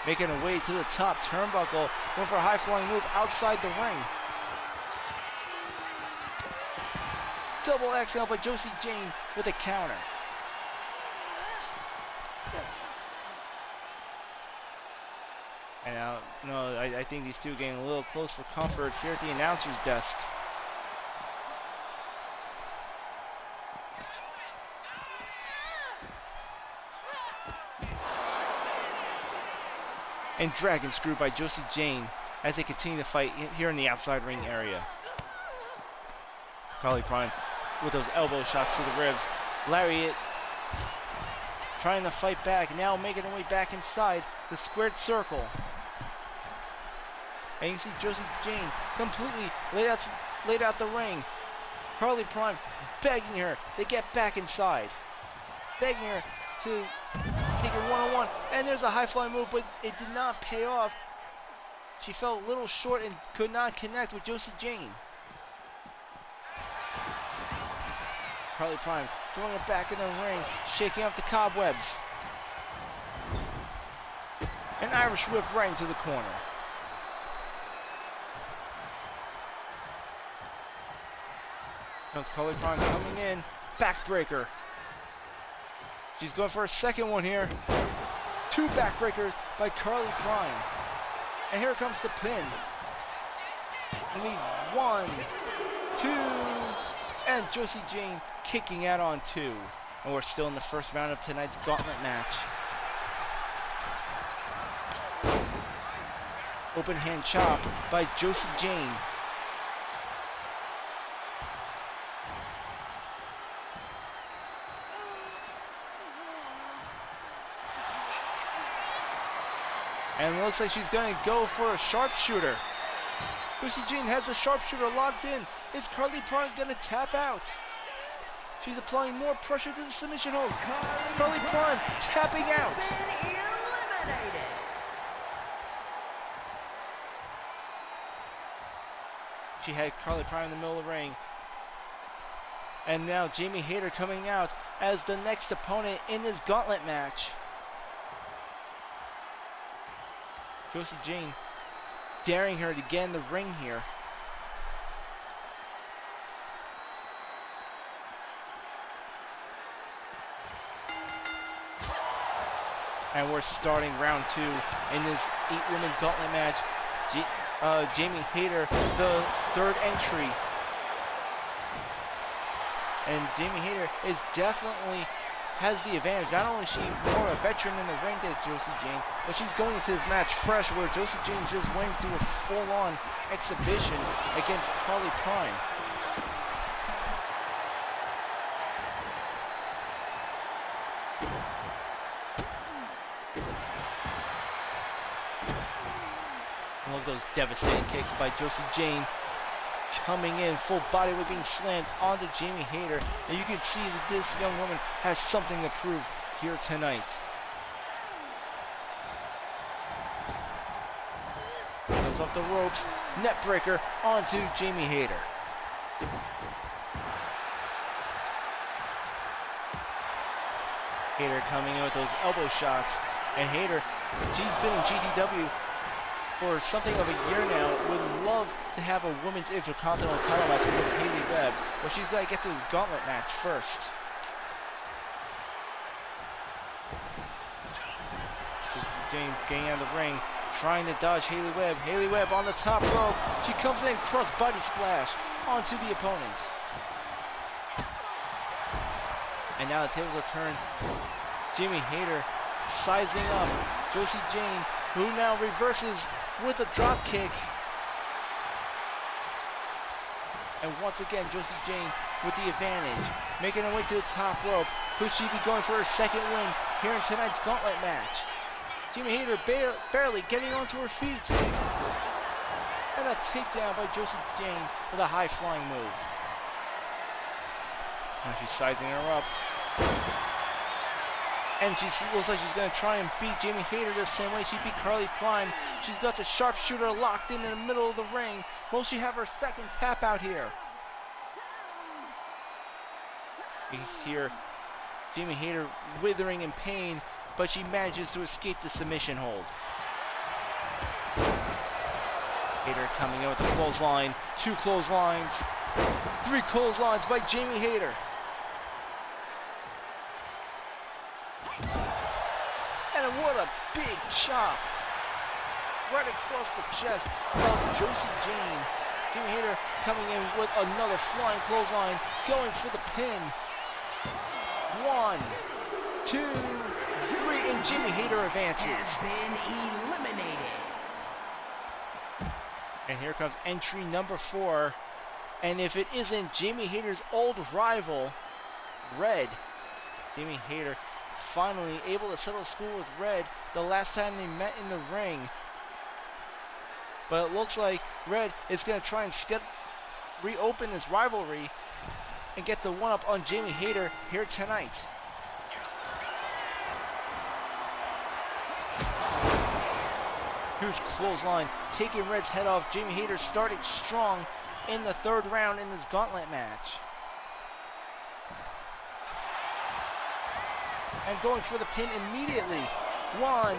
[SPEAKER 1] Making her way to the top turnbuckle. Going for a high-flying move outside the ring. Double XL by Josie Jane with a counter. And now, no, I think these two are getting a little close for comfort here at the announcer's desk. And dragon screw by Josie Jane as they continue to fight here in the outside ring area. Carly Prime with those elbow shots to the ribs. Lariat trying to fight back, now making her way back inside the squared circle. And you see Josie Jane completely laid out the ring. Carly Prime begging her to get back inside. Begging her to take her one-on-one. And there's a high-flying move, but it did not pay off. She fell a little short and could not connect with Josie Jane. Carly Prime throwing it back in the ring, shaking off the cobwebs. An Irish whip right into the corner. Comes Carly Prime coming in, backbreaker. She's going for a second one here. Two backbreakers by Carly Prime. And here comes the pin. We need 1, 2, and Josie Jane kicking out on 2. And we're still in the first round of tonight's gauntlet match. Open hand chop by Josie Jane. And it looks like she's going to go for a sharpshooter. Josie Jane has a sharpshooter locked in. Is Carly Prime going to tap out? She's applying more pressure to the submission hold. Carly Prime tapping out. She had Carly Prime in the middle of the ring. And now Jamie Hayter coming out as the next opponent in this gauntlet match. Josie Jane daring her to get in the ring here. And we're starting round 2 in this 8-woman gauntlet match. Jamie Hayter, the third entry. And Jamie Hayter is definitely has the advantage. Not only is she more a veteran in the ring than Josie Jane, but she's going into this match fresh, where Josie Jane just went through a full-on exhibition against Carly Prime. And look at those devastating kicks by Josie Jane. Coming in, full body weight being slammed onto Jamie Hayter. And you can see that this young woman has something to prove here tonight. Goes off the ropes, net breaker onto Jamie Hayter. Hayter coming in with those elbow shots. And Hayter, she's been in GTW for something of a year now, would love to have a women's Intercontinental title match against Haley Webb, but she's got to get to this gauntlet match first. Jane getting out of the ring, trying to dodge Haley Webb. Haley Webb on the top rope. She comes in, cross body splash onto the opponent. And now the tables are turned. Jamie Hayter sizing up Josie Jane, who now reverses with a drop kick. And once again, Josie Jane with the advantage, making her way to the top rope. Could she be going for her second win here in tonight's gauntlet match? Jamie Hayter barely getting onto her feet. And a takedown by Josie Jane with a high-flying move. Now she's sizing her up. And she looks like she's going to try and beat Jamie Hayter the same way she beat Carly Prime. She's got the sharpshooter locked in the middle of the ring. Will she have her second tap out here? You hear Jamie Hayter withering in pain, but she manages to escape the submission hold. Hayter coming in with the clothesline. 2 clotheslines. 3 clotheslines by Jamie Hayter. And what a big chop right across the chest of Josie Jane. Jamie Hayter coming in with another flying clothesline, going for the pin. 1, 2, 3, and Jamie Hayter advances.
[SPEAKER 2] Has been eliminated.
[SPEAKER 1] And here comes entry number 4. And if it isn't Jamie Hayter's old rival, Red. Jamie Hayter finally able to settle score with Red the last time they met in the ring. But it looks like Red is going to try and reopen this rivalry and get the one-up on Jamie Hayter here tonight. Huge clothesline, taking Red's head off. Jamie Hayter started strong in the 3rd round in this gauntlet match. And going for the pin immediately. 1,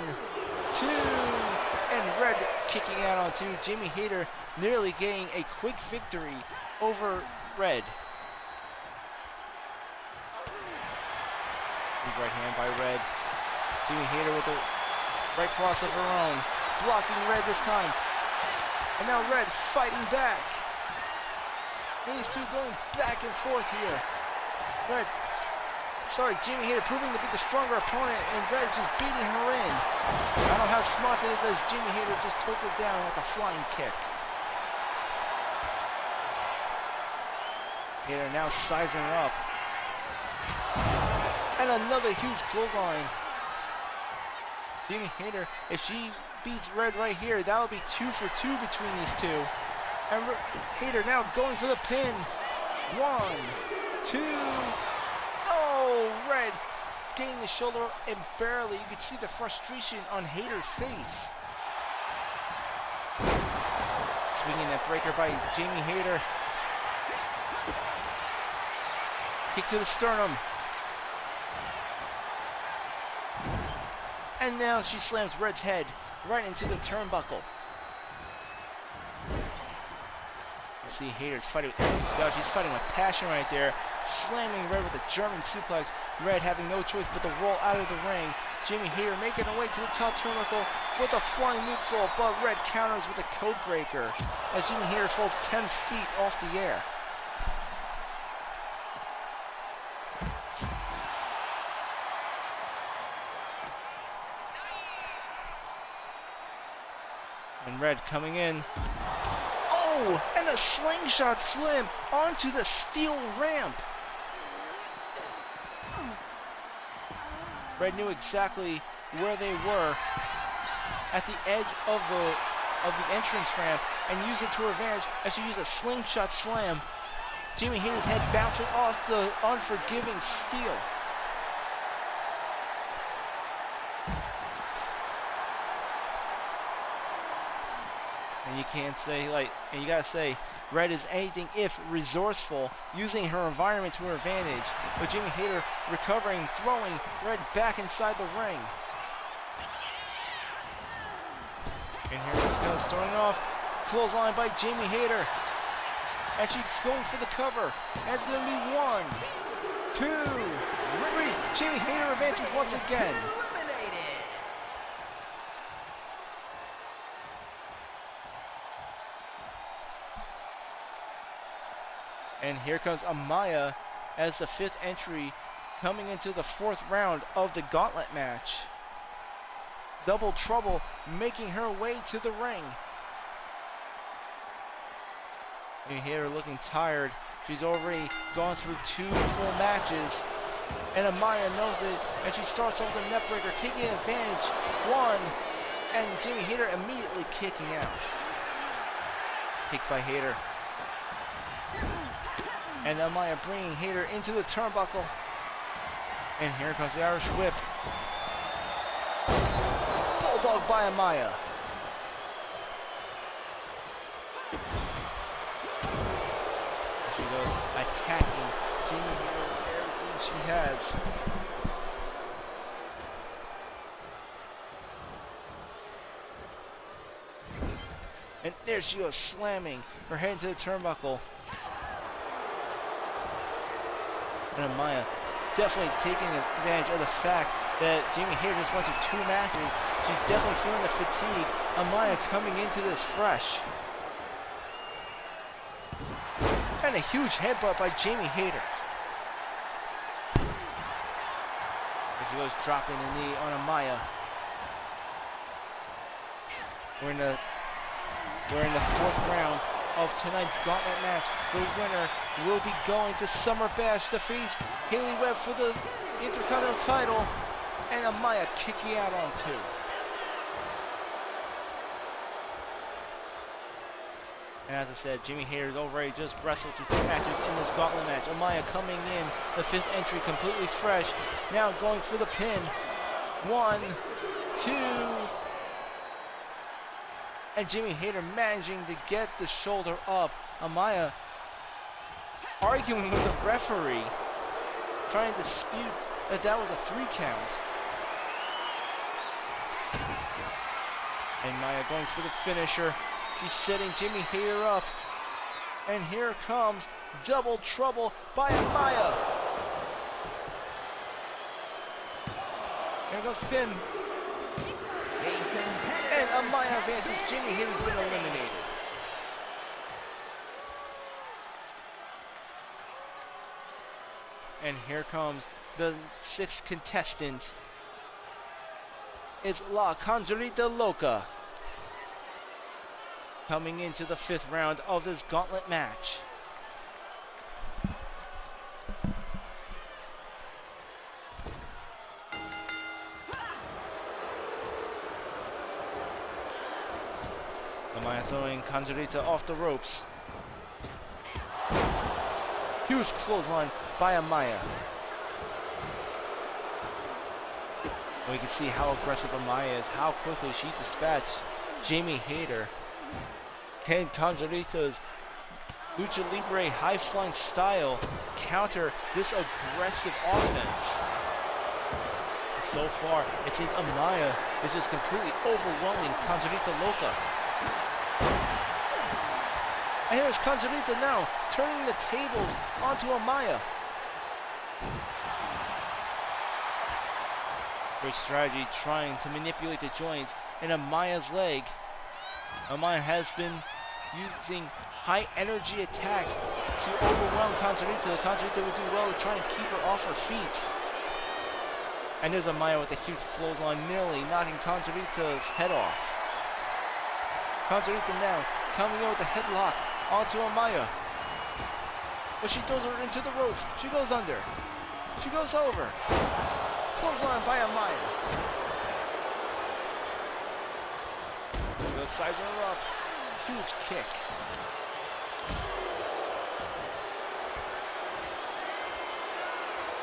[SPEAKER 1] 2, and Red kicking out on 2. Jamie Hayter nearly getting a quick victory over Red. Big right hand by Red. Jamie Hayter with a right cross of her own. Blocking Red this time. And now Red fighting back. These two going back and forth here. Jamie Hayter proving to be the stronger opponent, and Red just beating her in. I don't know how smart it is as Jamie Hayter just took her down with a flying kick. Hayter now sizing her up. And another huge clothesline. Jamie Hayter, if she beats Red right here, that would be 2 for 2 between these two. And Hayter now going for the pin. 1, 2. Oh, Red getting the shoulder and barely. You could see the frustration on Hayter's face. Swinging that breaker by Jamie Hayter. Kick to the sternum. And now she slams Red's head right into the turnbuckle. You see Hayter's fighting with everything. She's fighting with passion right there. Slamming Red with a German suplex. Red having no choice but to roll out of the ring. Jamie Hayter making her way to the top turnbuckle with a flying moonsault, but Red counters with a code breaker as Jamie Hayter falls 10 feet off the air. And Red coming in. Oh, and a slingshot slam onto the steel ramp. Red knew exactly where they were at the edge of the entrance ramp and used it to her advantage as she used a slingshot slam. Jamie Hayter's head bouncing off the unforgiving steel. And you can't say, and you gotta say, Red is anything if resourceful, using her environment to her advantage. But Jamie Hayter recovering, throwing Red back inside the ring. And here she goes, starting off, clothesline by Jamie Hayter. And she's going for the cover. And it's gonna be 1, 2, 3. Jamie Hayter advances once again. And here comes Amaya as the 5th entry coming into the 4th round of the gauntlet match. Double Trouble making her way to the ring. You hear her looking tired. She's already gone through 2 full matches. And Amaya knows it, and she starts off the neckbreaker, taking advantage. 1, and Jamie Hayter immediately kicking out. Kick by Hayter. And Amaya bringing Hayter into the turnbuckle. And here comes the Irish whip. Bulldog by Amaya. She goes attacking Jamie Hayter with everything she has. And there she goes, slamming her head into the turnbuckle. And Amaya definitely taking advantage of the fact that Jamie Hayter just went through 2 matches. She's definitely feeling the fatigue. Amaya coming into this fresh. And a huge headbutt by Jamie Hayter. She goes dropping the knee on Amaya. We're in the 4th round of tonight's gauntlet match. The winner will be going to Summer Bash to face Haley Webb for the Intercontinental title, and Amaya kicking out on 2. And as I said, Jamie Hayter's already just wrestled through 2 matches in this gauntlet match. Amaya coming in, the 5th entry, completely fresh. Now going for the pin. 1, 2. And Jamie Hayter managing to get the shoulder up. Amaya arguing with the referee, trying to dispute that was a 3 count. And Amaya going for the finisher. She's setting Jamie Hayter up. And here comes Double Trouble by Amaya. Here goes Finn. And Amaya advances. Jamie Hayter's been eliminated. And here comes the 6th contestant. It's La Conjurita Loca. Coming into the 5th round of this gauntlet match. Amaya throwing Conjurita off the ropes. Huge clothesline by Amaya. We can see how aggressive Amaya is, how quickly she dispatched Jamie Hayter. Can Conjurita's Lucha Libre high-flying style counter this aggressive offense? So far, it seems Amaya is just completely overwhelming Conjurita Loca. And here's Conjurita now, turning the tables onto Amaya. Great strategy, trying to manipulate the joints in Amaya's leg. Amaya has been using high energy attacks to overwhelm Conjurita. Conjurita would do well to try and keep her off her feet. And there's Amaya with a huge clothesline, nearly knocking Conjurita's head off. Conjurita now coming in with a headlock onto Amaya. But she throws her into the ropes. She goes under. She goes over. Clothesline by Amaya. She goes sizing her up. Huge kick.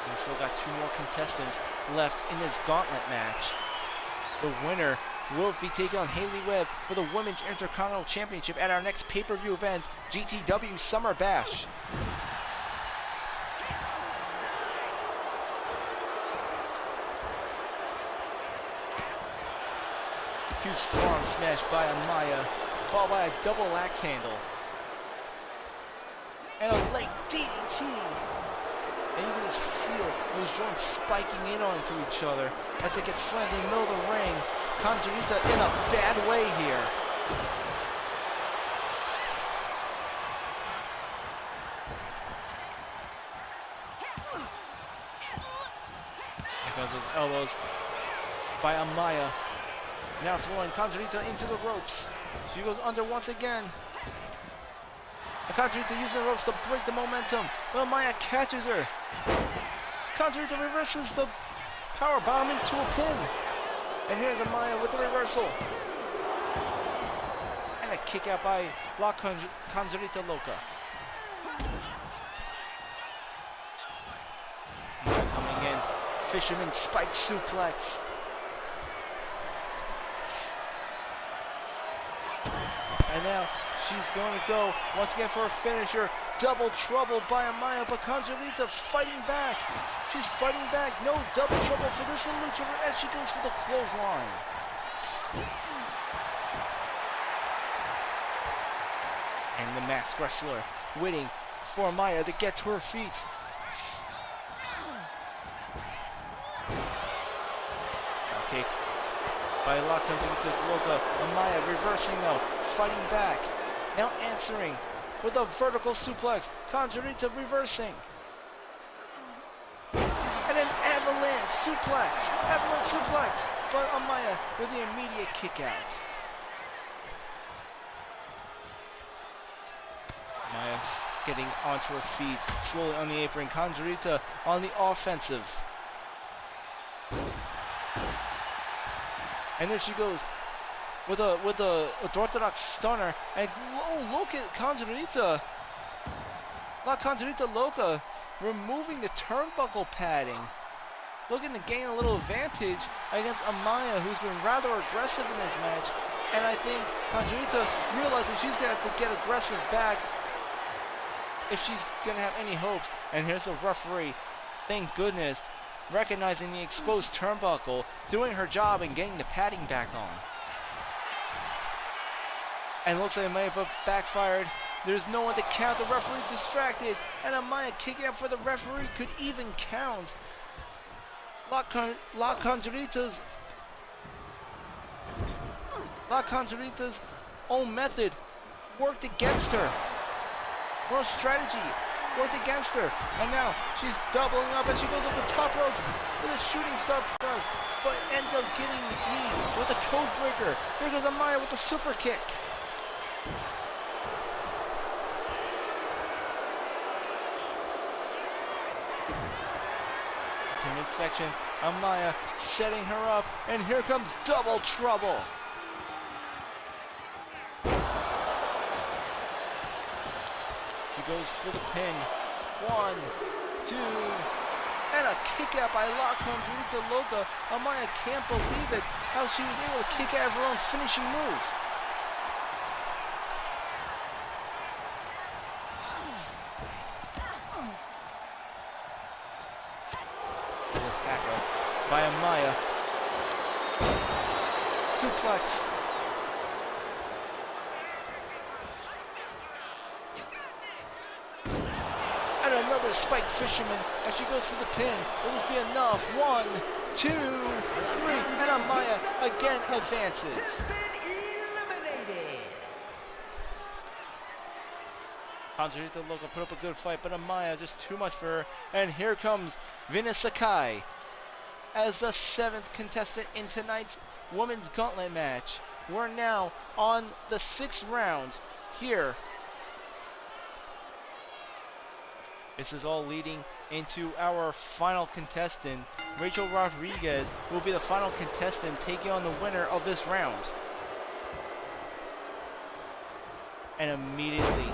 [SPEAKER 1] We've still got 2 more contestants left in this gauntlet match. The winner will be taking on Haley Webb for the Women's Intercontinental Championship at our next pay-per-view event, GTW Summer Bash. Huge forearm smash by Amaya, followed by a double axe handle. And a late DDT. And you can just feel those joints spiking in onto each other as they get slammed in the middle of the ring. Conjurita in a bad way here. those elbows by Amaya. Now throwing Conjurita into the ropes. She goes under once again. And Conjurita using the ropes to break the momentum. But Amaya catches her. Conjurita reverses the power bomb into a pin. And here's Amaya with the reversal. And a kick out by La Conjurita Loca. Now coming in, Fisherman spike suplex. And now she's going to go once again for a finisher. Double trouble by Amaya, but Conjurita fighting back. She's fighting back. No double trouble for this luchador as she goes for the clothesline. And the masked wrestler waiting for Amaya to get to her feet. Now kick by La Conjurita Loca. Amaya reversing though, fighting back. Now answering with a vertical suplex. Conjurita reversing. And an avalanche suplex. Avalanche suplex. But Amaya with the immediate kick out. Amaya getting onto her feet, slowly on the apron. Conjurita on the offensive. And there she goes with a orthodox stunner. And oh, look at Conjurita. La Conjurita Loca removing the turnbuckle padding. Looking to gain a little advantage against Amaya, who's been rather aggressive in this match. And I think Conjurita realizing she's going to have to get aggressive back if she's going to have any hopes. And here's the referee, thank goodness, recognizing the exposed turnbuckle, doing her job and getting the padding back on. And looks like Amaya backfired. There's no one to count. The referee distracted. And Amaya kicking out for the referee could even count. La Conjurita's own method worked against her. Her strategy worked against her. And now she's doubling up as she goes up the top rope with a shooting star press. But ends up getting knee with a code breaker. Here goes Amaya with a super kick. To midsection, Amaya setting her up, and here comes double trouble. She goes for the pin. 1, 2, and a kick out by La Conjurita Loca. Amaya can't believe it, how she was able to kick out of her own finishing move. By Amaya. Suplex. And another spike fisherman as she goes for the pin. Will this be enough? 1, 2, 3. And Amaya again advances. Conjurita Loca put up a good fight, but Amaya just too much for her. And here comes Venus Sakai as the 7th contestant in tonight's women's gauntlet match. We're now on the 6th round here. This is all leading into our final contestant. Rachel Rodriguez will be the final contestant taking on the winner of this round. And immediately,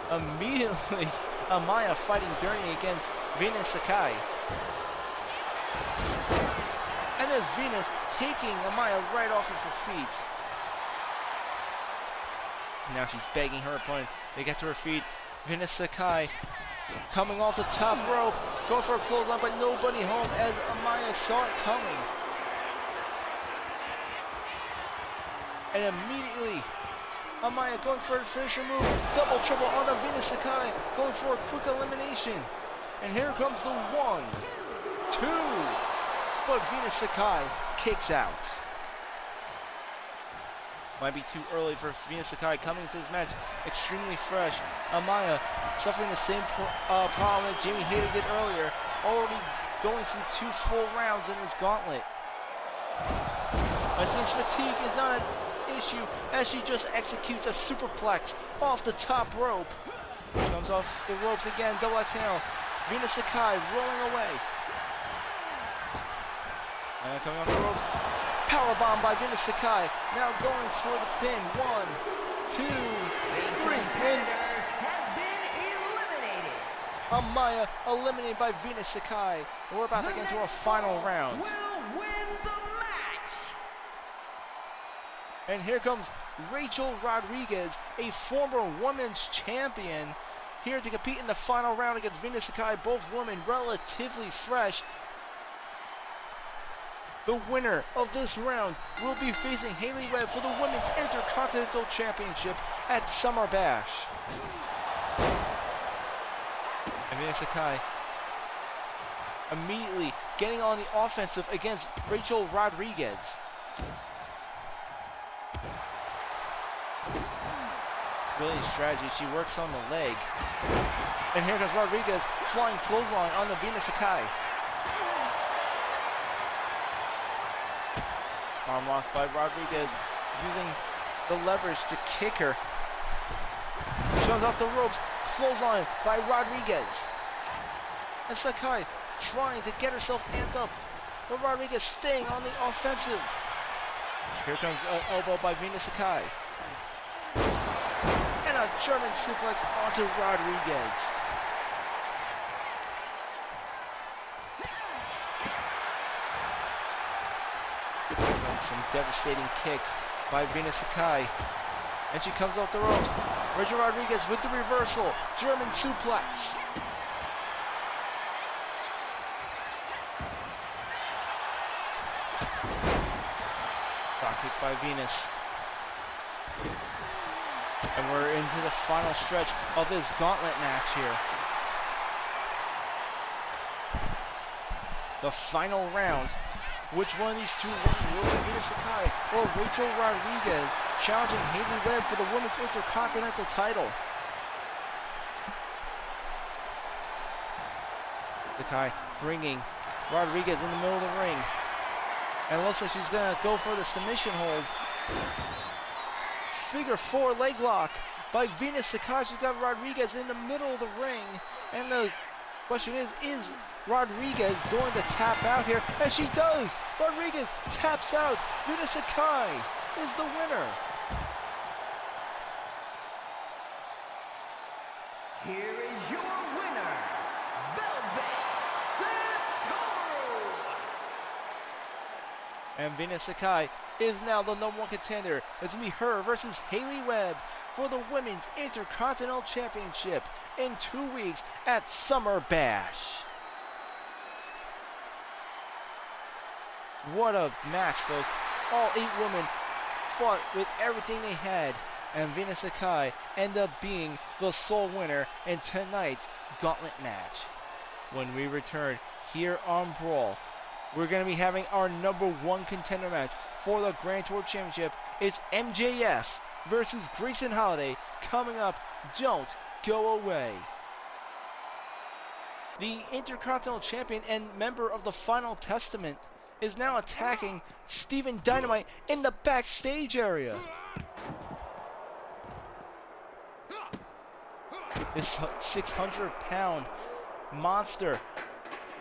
[SPEAKER 1] Amaya fighting dirty against Venus Sakai. And there's Venus taking Amaya right off of her feet. Now she's begging her opponent to get to her feet. Venus Sakai coming off the top rope, going for a clothesline, but nobody home as Amaya saw it coming. And immediately, Amaya going for a finisher move. Double trouble on the Venus Sakai, going for a quick elimination. And here comes the 1, 2. But Venus Sakai kicks out. Might be too early for Venus Sakai coming into this match. Extremely fresh. Amaya suffering the same problem that Jamie Hayter did earlier. Already going through 2 full rounds in his gauntlet. Since fatigue is not an issue, as she just executes a superplex off the top rope. She comes off the ropes again, double exhale. Venus Sakai rolling away. And coming off the ropes, powerbomb by Venus Sakai. Now going for the pin. 1, 2, 3, and
[SPEAKER 2] has been eliminated.
[SPEAKER 1] Amaya eliminated by Venus Sakai. And we're about to get into our final round.
[SPEAKER 2] Will win the match.
[SPEAKER 1] And here comes Rachel Rodriguez, a former women's champion, here to compete in the final round against Venus Sakai, both women relatively fresh. The winner of this round will be facing Haley Webb for the Women's Intercontinental Championship at Summer Bash. And Venus Sakai immediately getting on the offensive against Rachel Rodriguez. Brilliant strategy. She works on the leg. And here comes Rodriguez, flying clothesline on the Venus Sakai. Arm lock by Rodriguez, using the leverage to kick her. She comes off the ropes, clothesline by Rodriguez. And Sakai trying to get herself amped up, but Rodriguez staying on the offensive. Here comes an elbow by Venus Sakai. And a German suplex onto Rodriguez. Some devastating kicks by Venus Sakai. And she comes off the ropes. Rachel Rodriguez with the reversal. German suplex. Front kick by Venus. And we're into the final stretch of this gauntlet match here. The final round. Which one of these two will be Venus Sakai or Rachel Rodriguez challenging Haley Webb for the Women's Intercontinental title? Sakai bringing Rodriguez in the middle of the ring. And it looks like she's going to go for the submission hold. Figure 4 leg lock by Venus Sakai. She's got Rodriguez in the middle of the ring. And the question is Rodriguez going to tap out here? And she does! Rodriguez taps out. Venus Sakai is the winner.
[SPEAKER 2] Here is your winner, Velvet Centauro.
[SPEAKER 1] And Venus Sakai is now the #1 contender. It's going to be her versus Haley Webb for the Women's Intercontinental Championship in 2 weeks at Summer Bash. What a match, folks. All 8 women fought with everything they had, and Venus Sakai ended up being the sole winner in tonight's gauntlet match. When we return here on BRAWL, we're going to be having our #1 contender match for the Grand Tour Championship. It's MJF versus Greyson Holiday coming up. Don't go away. The Intercontinental Champion and member of the Final Testament is now attacking Steven Dynamite in the backstage area. This 600-pound monster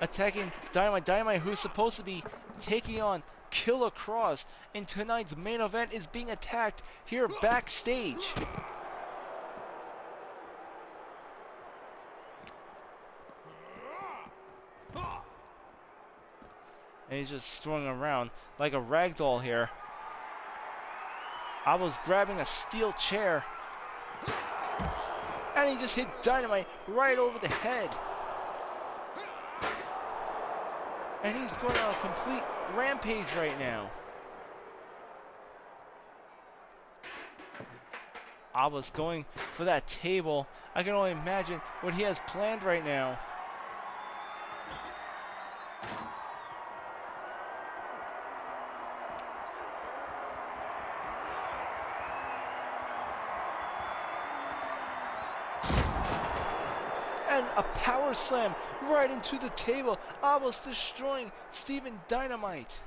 [SPEAKER 1] attacking Dynamite. Dynamite, who's supposed to be taking on Killer Kross in tonight's main event, is being attacked here backstage. And he's just throwing around like a rag doll here. I was grabbing a steel chair. And he just hit Dynamite right over the head. And he's going on a complete rampage right now. I was going for that table. I can only imagine what he has planned right now. and a power slam right into the table. Obelisk destroying Steven Dynamite.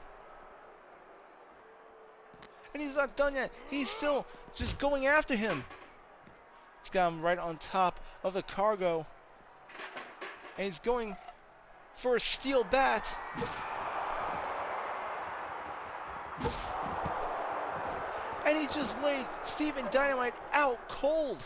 [SPEAKER 1] And he's not done yet. He's still just going after him. He's got him right on top of the cargo. And he's going for a steel bat. And he just laid Steven Dynamite out cold.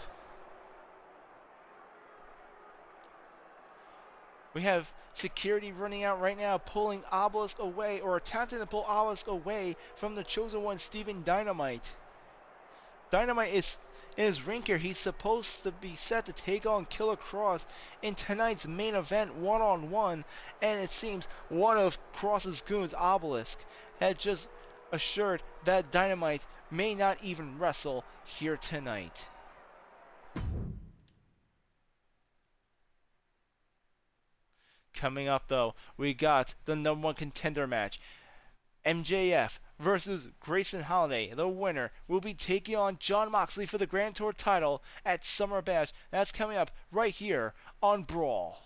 [SPEAKER 1] We have security running out right now, pulling Obelisk away, or attempting to pull Obelisk away from the chosen one, Steven Dynamite. Dynamite is in his ring gear. He's supposed to be set to take on Killer Kross in tonight's main event, one-on-one, and it seems one of Kross's goons, Obelisk, had just assured that Dynamite may not even wrestle here tonight. Coming up though, we got the #1 contender match. MJF versus Greyson Holiday. The winner will be taking on Jon Moxley for the Grand Tour title at Summer Bash. That's coming up right here on Brawl.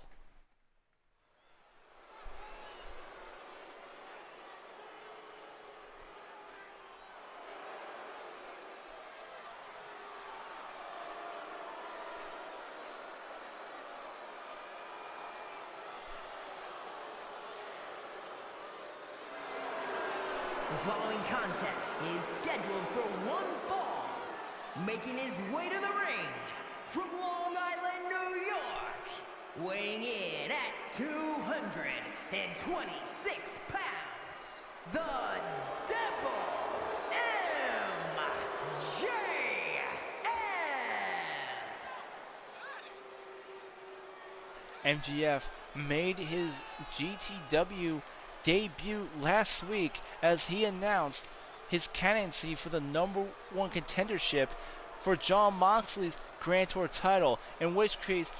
[SPEAKER 2] The following contest is scheduled for one fall. Making his way to the ring from Long Island, New York, weighing in at 226 pounds, the Devil, MJF.
[SPEAKER 1] MJF made his GTW debut last week as he announced his candidacy for the #1 contendership for Jon Moxley's Grand Tour title, in which case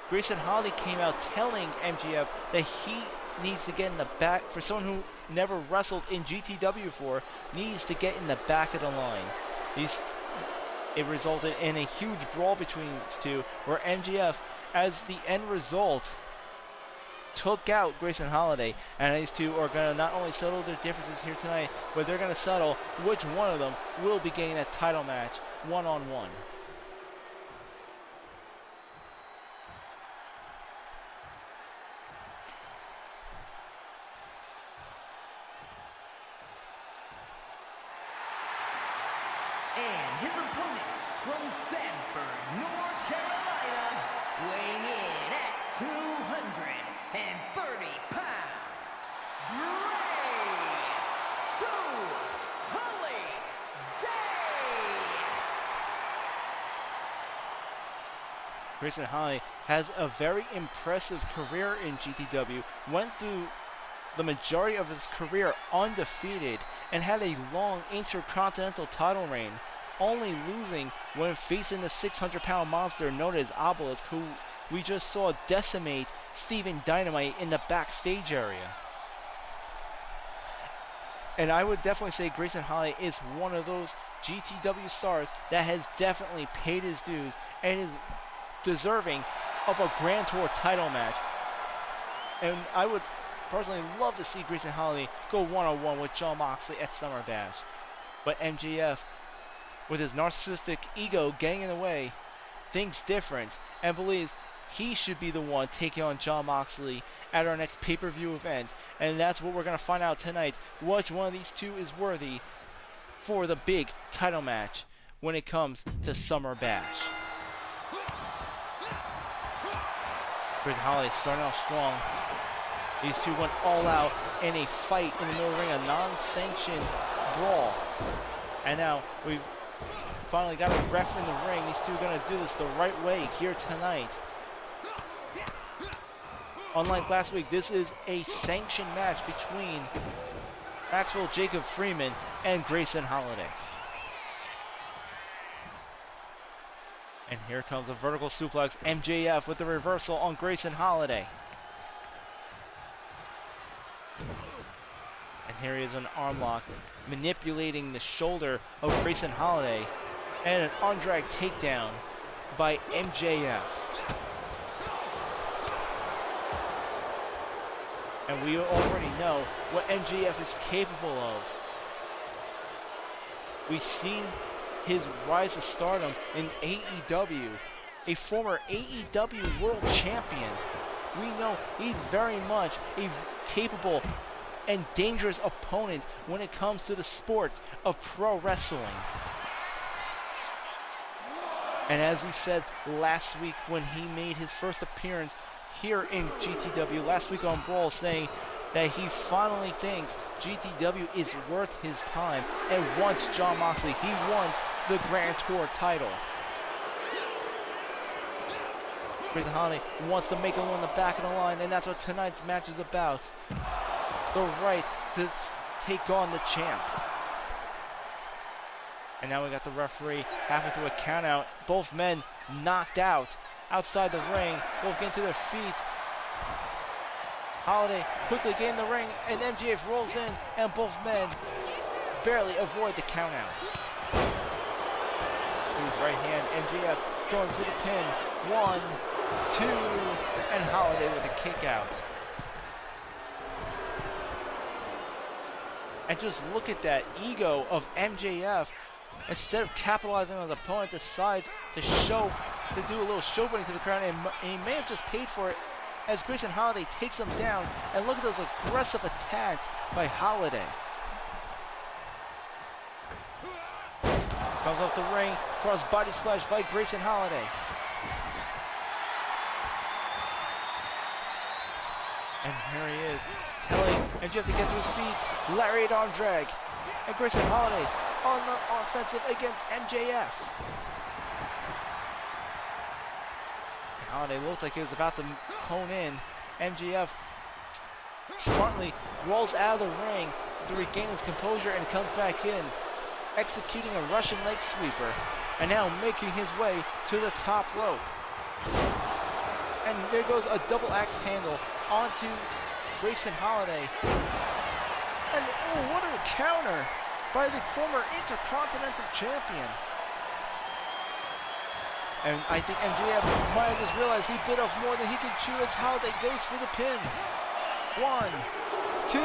[SPEAKER 1] Grayson Holiday came out telling MJF that he needs to get in the back. For someone who never wrestled in GTW before, needs to get in the back of the line. It resulted in a huge brawl between these two, where MJF, as the end result, took out Grayson Holiday, and these two are going to not only settle their differences here tonight, but they're going to settle which one of them will be getting that title match one-on-one.
[SPEAKER 2] And his opponent from Sanford, North Carolina, weighing in at 230 pounds,
[SPEAKER 1] Grayson Holiday has a very impressive career in GTW, went through the majority of his career undefeated, and had a long Intercontinental title reign, only losing when facing the 600-pound monster known as Obelisk, who we just saw decimate Steven Dynamite in the backstage area. And I would definitely say Grayson Holiday is one of those GTW stars that has definitely paid his dues and is deserving of a Grand Tour title match. And I would personally love to see Grayson Holiday go one-on-one with Jon Moxley at Summer Bash. But MJF, with his narcissistic ego getting in the way, thinks different and believes he should be the one taking on Jon Moxley at our next pay-per-view event. And that's what we're going to find out tonight, which one of these two is worthy for the big title match when it comes to Summer Bash. Grayson Holiday starting off strong. These two went all out in a fight in the middle of the ring, a non-sanctioned brawl. And now we've finally got a ref in the ring. These two are going to do this the right way here tonight. Unlike last week, this is a sanctioned match between Maxwell Jacob Freeman and Grayson Holiday. And here comes a vertical suplex. MJF with the reversal on Grayson Holiday. And here he is an arm lock, manipulating the shoulder of Grayson Holiday. And an arm drag takedown by MJF. And we already know what MJF is capable of. We've seen his rise to stardom in AEW, a former AEW World Champion. We know he's very much a capable and dangerous opponent when it comes to the sport of pro wrestling. And as we said last week when he made his first appearance here in GTW, last week on BRAWL, saying that he finally thinks GTW is worth his time and wants Jon Moxley. He wants the Grand Tour title. Grayson Holiday wants to make him on the back of the line, and that's what tonight's match is about. The right to take on the champ. And now we got the referee having to a count out. Both men knocked out outside the ring. Both getting to their feet. Holiday quickly getting the ring, and MJF rolls in, and both men barely avoid the count out. His right hand, MJF going for the pin. 1, 2, and Holiday with a kick out. And just look at that ego of MJF. Instead of capitalizing on his opponent, decides to do a little showboating to the crowd, and he may have just paid for it as Grayson Holiday takes him down. And look at those aggressive attacks by Holiday. Comes off the ring, cross body splash by Grayson Holiday. And here he is, telling MJF to get to his feet. Lariat arm drag. And Grayson Holiday on the offensive against MJF. Holiday looked like he was about to hone in. MJF smartly rolls out of the ring to regain his composure and comes back in, executing a Russian leg sweeper, and now making his way to the top rope. And there goes a double axe handle onto Grayson Holiday. And oh, what a counter by the former Intercontinental Champion. And I think MJF might have just realized he bit off more than he could chew as Holiday goes for the pin. 1, 2,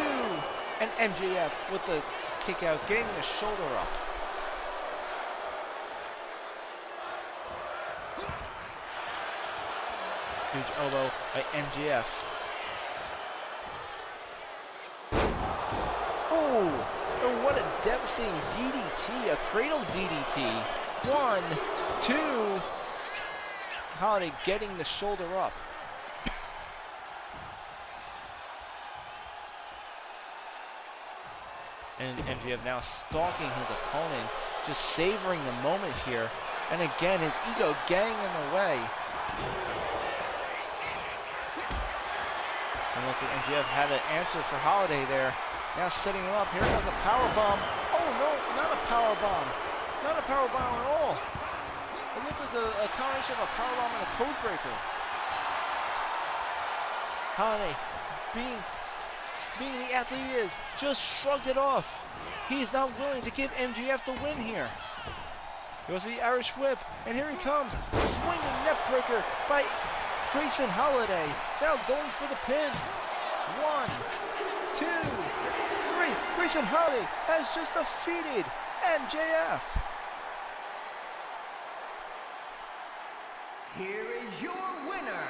[SPEAKER 1] and MJF with the kick out, getting the shoulder up. Huge elbow by MJF. Oh, and what a devastating DDT, a cradle DDT. 1, 2, Holiday getting the shoulder up. And MJF now stalking his opponent, just savoring the moment here. And again, his ego getting in the way. And looks like MJF had an answer for Holiday there. Now setting him up. Here comes a power bomb. Oh no, not a power bomb. Not a power bomb at all. It looks like a combination of a power bomb and a code breaker. Holiday, being the athlete he is, just shrugged it off. He's not willing to give MJF the win here. Goes for the Irish whip, and here he comes. Swinging neck breaker by Grayson Holiday. Now going for the pin. 1, 2, 3. Grayson Holiday has just defeated MJF.
[SPEAKER 2] Here is your winner,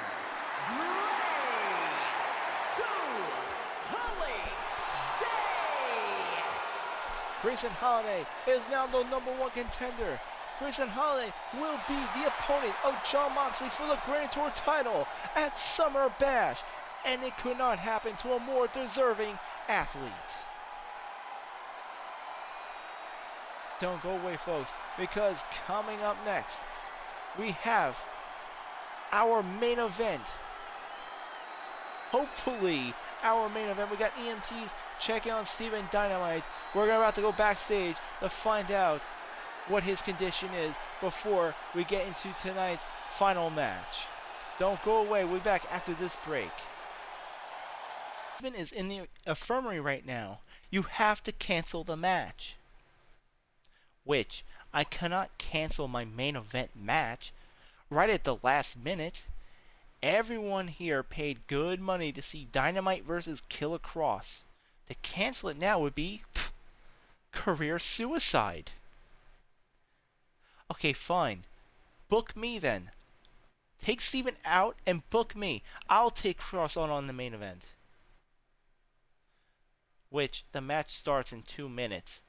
[SPEAKER 1] Grayson Holiday is now the #1 contender. Grayson Holiday will be the opponent of Jon Moxley for the Grand Tour title at Summer Bash. And it could not happen to a more deserving athlete. Don't go away, folks, because coming up next, we have our main event. Hopefully, our main event. We got EMTs checking on Steven Dynamite. We're about to go backstage to find out what his condition is before we get into tonight's final match. Don't go away. We'll be back after this break. Steven is in the infirmary right now. You have to cancel the match. Which, I cannot cancel my main event match right at the last minute. Everyone here paid good money to see Dynamite versus Killer Kross. To cancel it now would be career suicide. Okay, fine. Book me then. Take Steven out and book me. I'll take Kross on the main event. Which, the match starts in 2 minutes.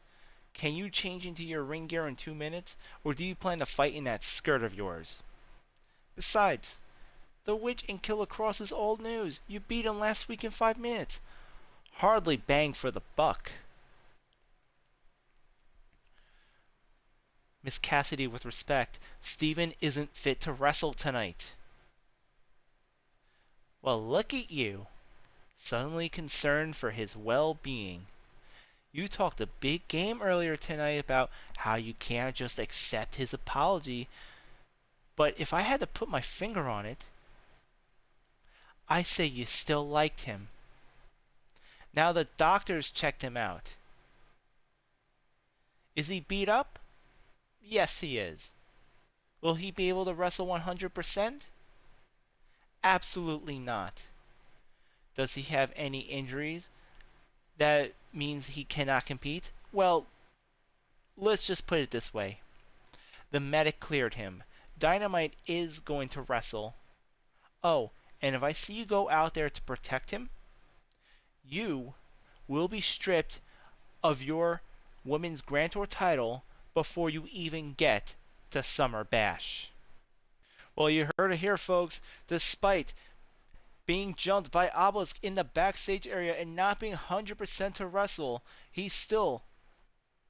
[SPEAKER 1] Can you change into your ring gear in 2 minutes? Or do you plan to fight in that skirt of yours? Besides, The Witch and Killer Kross is old news. You beat him last week in 5 minutes. Hardly bang for the buck. Miss Cassidy, with respect, Steven isn't fit to wrestle tonight. Well, look at you. Suddenly concerned for his well-being. You talked a big game earlier tonight about how you can't just accept his apology. But if I had to put my finger on it, I say you still liked him. Now the doctors checked him out. Is he beat up? Yes, he is. Will he be able to wrestle 100%? Absolutely not. Does he have any injuries that means he cannot compete? Well, let's just put it this way. The medic cleared him. Dynamite is going to wrestle. Oh, and if I see you go out there to protect him, you will be stripped of your Women's Grand Tour title before you even get to Summer Bash. Well, you heard it here, folks. Despite being jumped by Obelisk in the backstage area and not being 100% to wrestle, he's still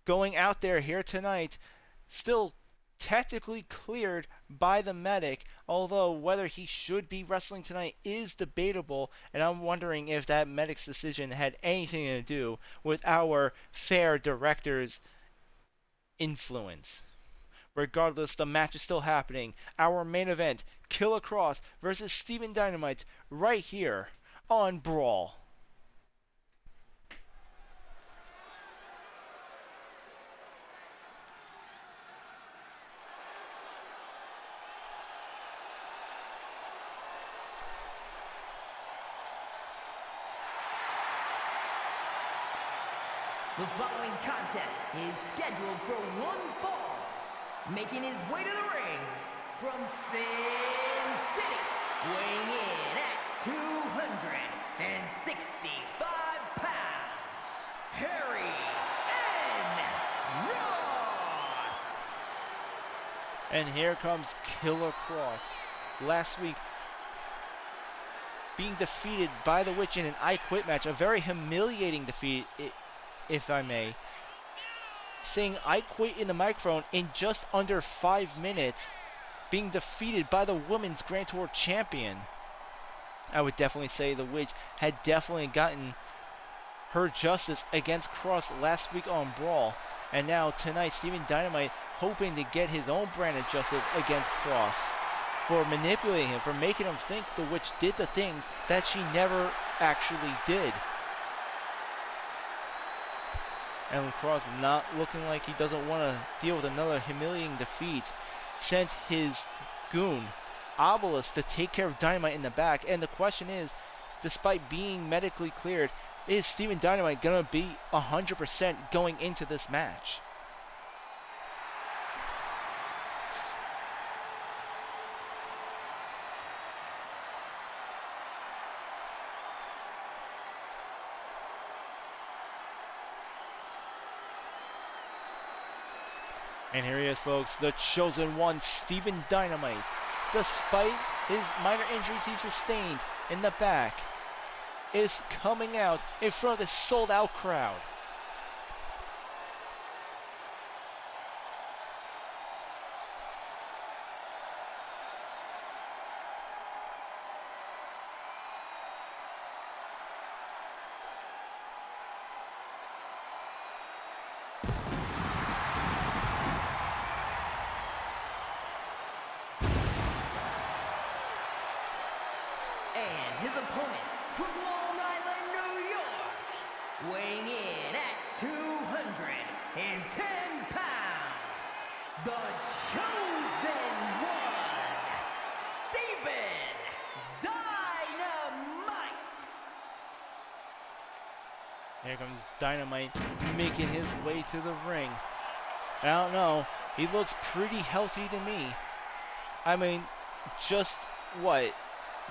[SPEAKER 1] going out there here tonight, still technically cleared by the medic, although whether he should be wrestling tonight is debatable, and I'm wondering if that medic's decision had anything to do with our fair director's influence. Regardless, the match is still happening. Our main event, Killer Kross versus Steven Dynamite, right here on BRAWL.
[SPEAKER 2] The following contest is scheduled for one fall. Making his way to the ring from Sin City, weighing in at 265 pounds, Harry N. Ross.
[SPEAKER 1] And here comes Killer Kross. Last week, being defeated by the Witch in an I Quit match, a very humiliating defeat, if I may. Saying I quit in the microphone in just under 5 minutes, being defeated by the Women's Grand Tour champion. I would definitely say the Witch had definitely gotten her justice against Kross last week on BRAWL, and now tonight Steven Dynamite hoping to get his own brand of justice against Kross for manipulating him, for making him think the Witch did the things that she never actually did. And Kross, not looking like he doesn't want to deal with another humiliating defeat, sent his goon, Obelisk, to take care of Dynamite in the back. And the question is, despite being medically cleared, is Steven Dynamite going to be 100% going into this match? And here he is, folks, the chosen one, Steven Dynamite. Despite his minor injuries he sustained in the back, is coming out in front of this sold-out crowd.
[SPEAKER 2] And his opponent from Long Island, New York, weighing in
[SPEAKER 1] Here comes Dynamite making his way to the ring. I don't know. He looks pretty healthy to me. I mean, just what,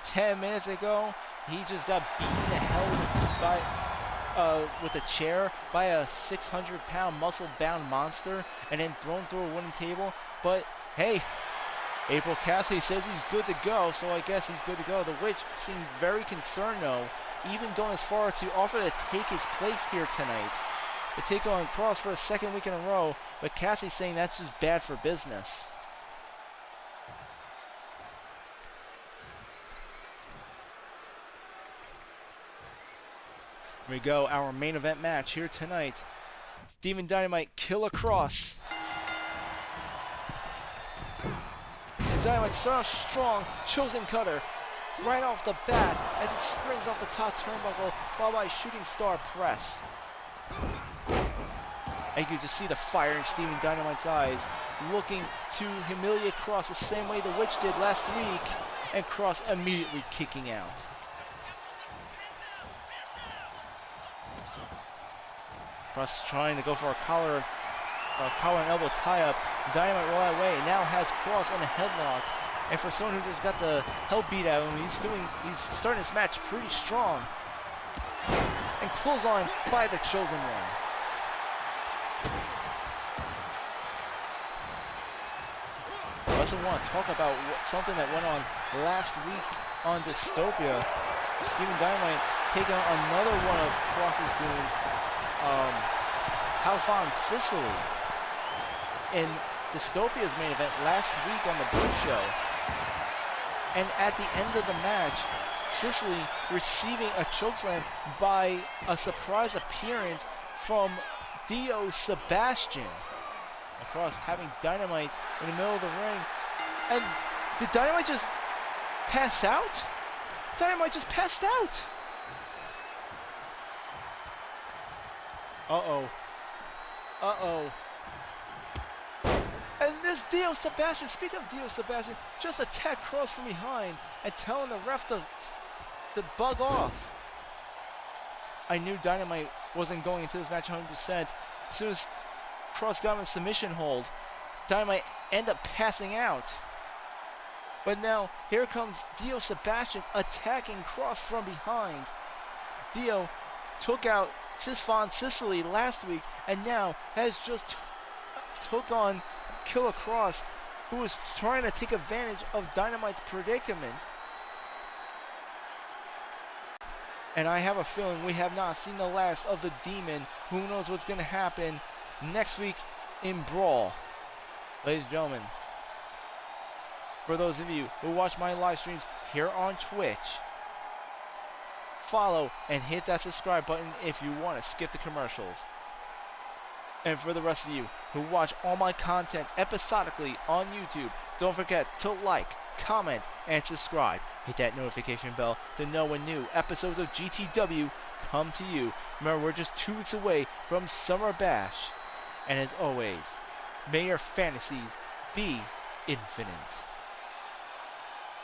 [SPEAKER 1] 10 minutes ago, he just got beaten the hell by, with a chair by a 600-pound muscle-bound monster and then thrown through a wooden table. But hey, April Cassidy says he's good to go, so I guess he's good to go. The Witch seemed very concerned though, even going as far to offer to take his place here tonight. To take on Kross for a second week in a row, but Cassidy's saying that's just bad for business. Here we go, our main event match here tonight. Demon Dynamite, Killer Kross. And Dynamite starts off strong, chosen cutter, right off the bat as he springs off the top turnbuckle, followed by a shooting star press. And you can just see the fire in Demon Dynamite's eyes, looking to humiliate Kross the same way the Witch did last week, and Kross immediately kicking out. Kross trying to go for a collar and elbow tie-up. Dynamite roll that way. Now has Kross on a headlock. And for someone who just got the hell beat out of him, he's starting this match pretty strong. And close on by the Chosen One. I also want to talk about something that went on last week on Dystopia. Steven Dynamite taking on another one of Kross's goons, House Von Sicily, in Dystopia's main event last week on the Blue Show. And at the end of the match, Sicily receiving a chokeslam by a surprise appearance from Dio Sebastian. Kross having Dynamite in the middle of the ring. And did Dynamite just pass out? Dynamite just passed out. Uh-oh. Uh-oh. And this Dio Sebastian, speaking of Dio Sebastian, just attacked Kross from behind and telling the ref to bug off. I knew Dynamite wasn't going into this match 100%. As soon as Kross got him in a submission hold, Dynamite ended up passing out. But now, here comes Dio Sebastian attacking Kross from behind. Dio took out Sis Von Sicily last week, and now has just took on Killer Kross, who was trying to take advantage of Dynamite's predicament. And I have a feeling we have not seen the last of the Demon. Who knows what's going to happen next week in BRAWL. Ladies and gentlemen, for those of you who watch my live streams here on Twitch, follow and hit that subscribe button if you want to skip the commercials. And for the rest of you who watch all my content episodically on YouTube, don't forget to like, comment, and subscribe. Hit that notification bell to know when new episodes of GTW come to you. Remember, we're just 2 weeks away from Summer Bash. And as always, may your fantasies be infinite.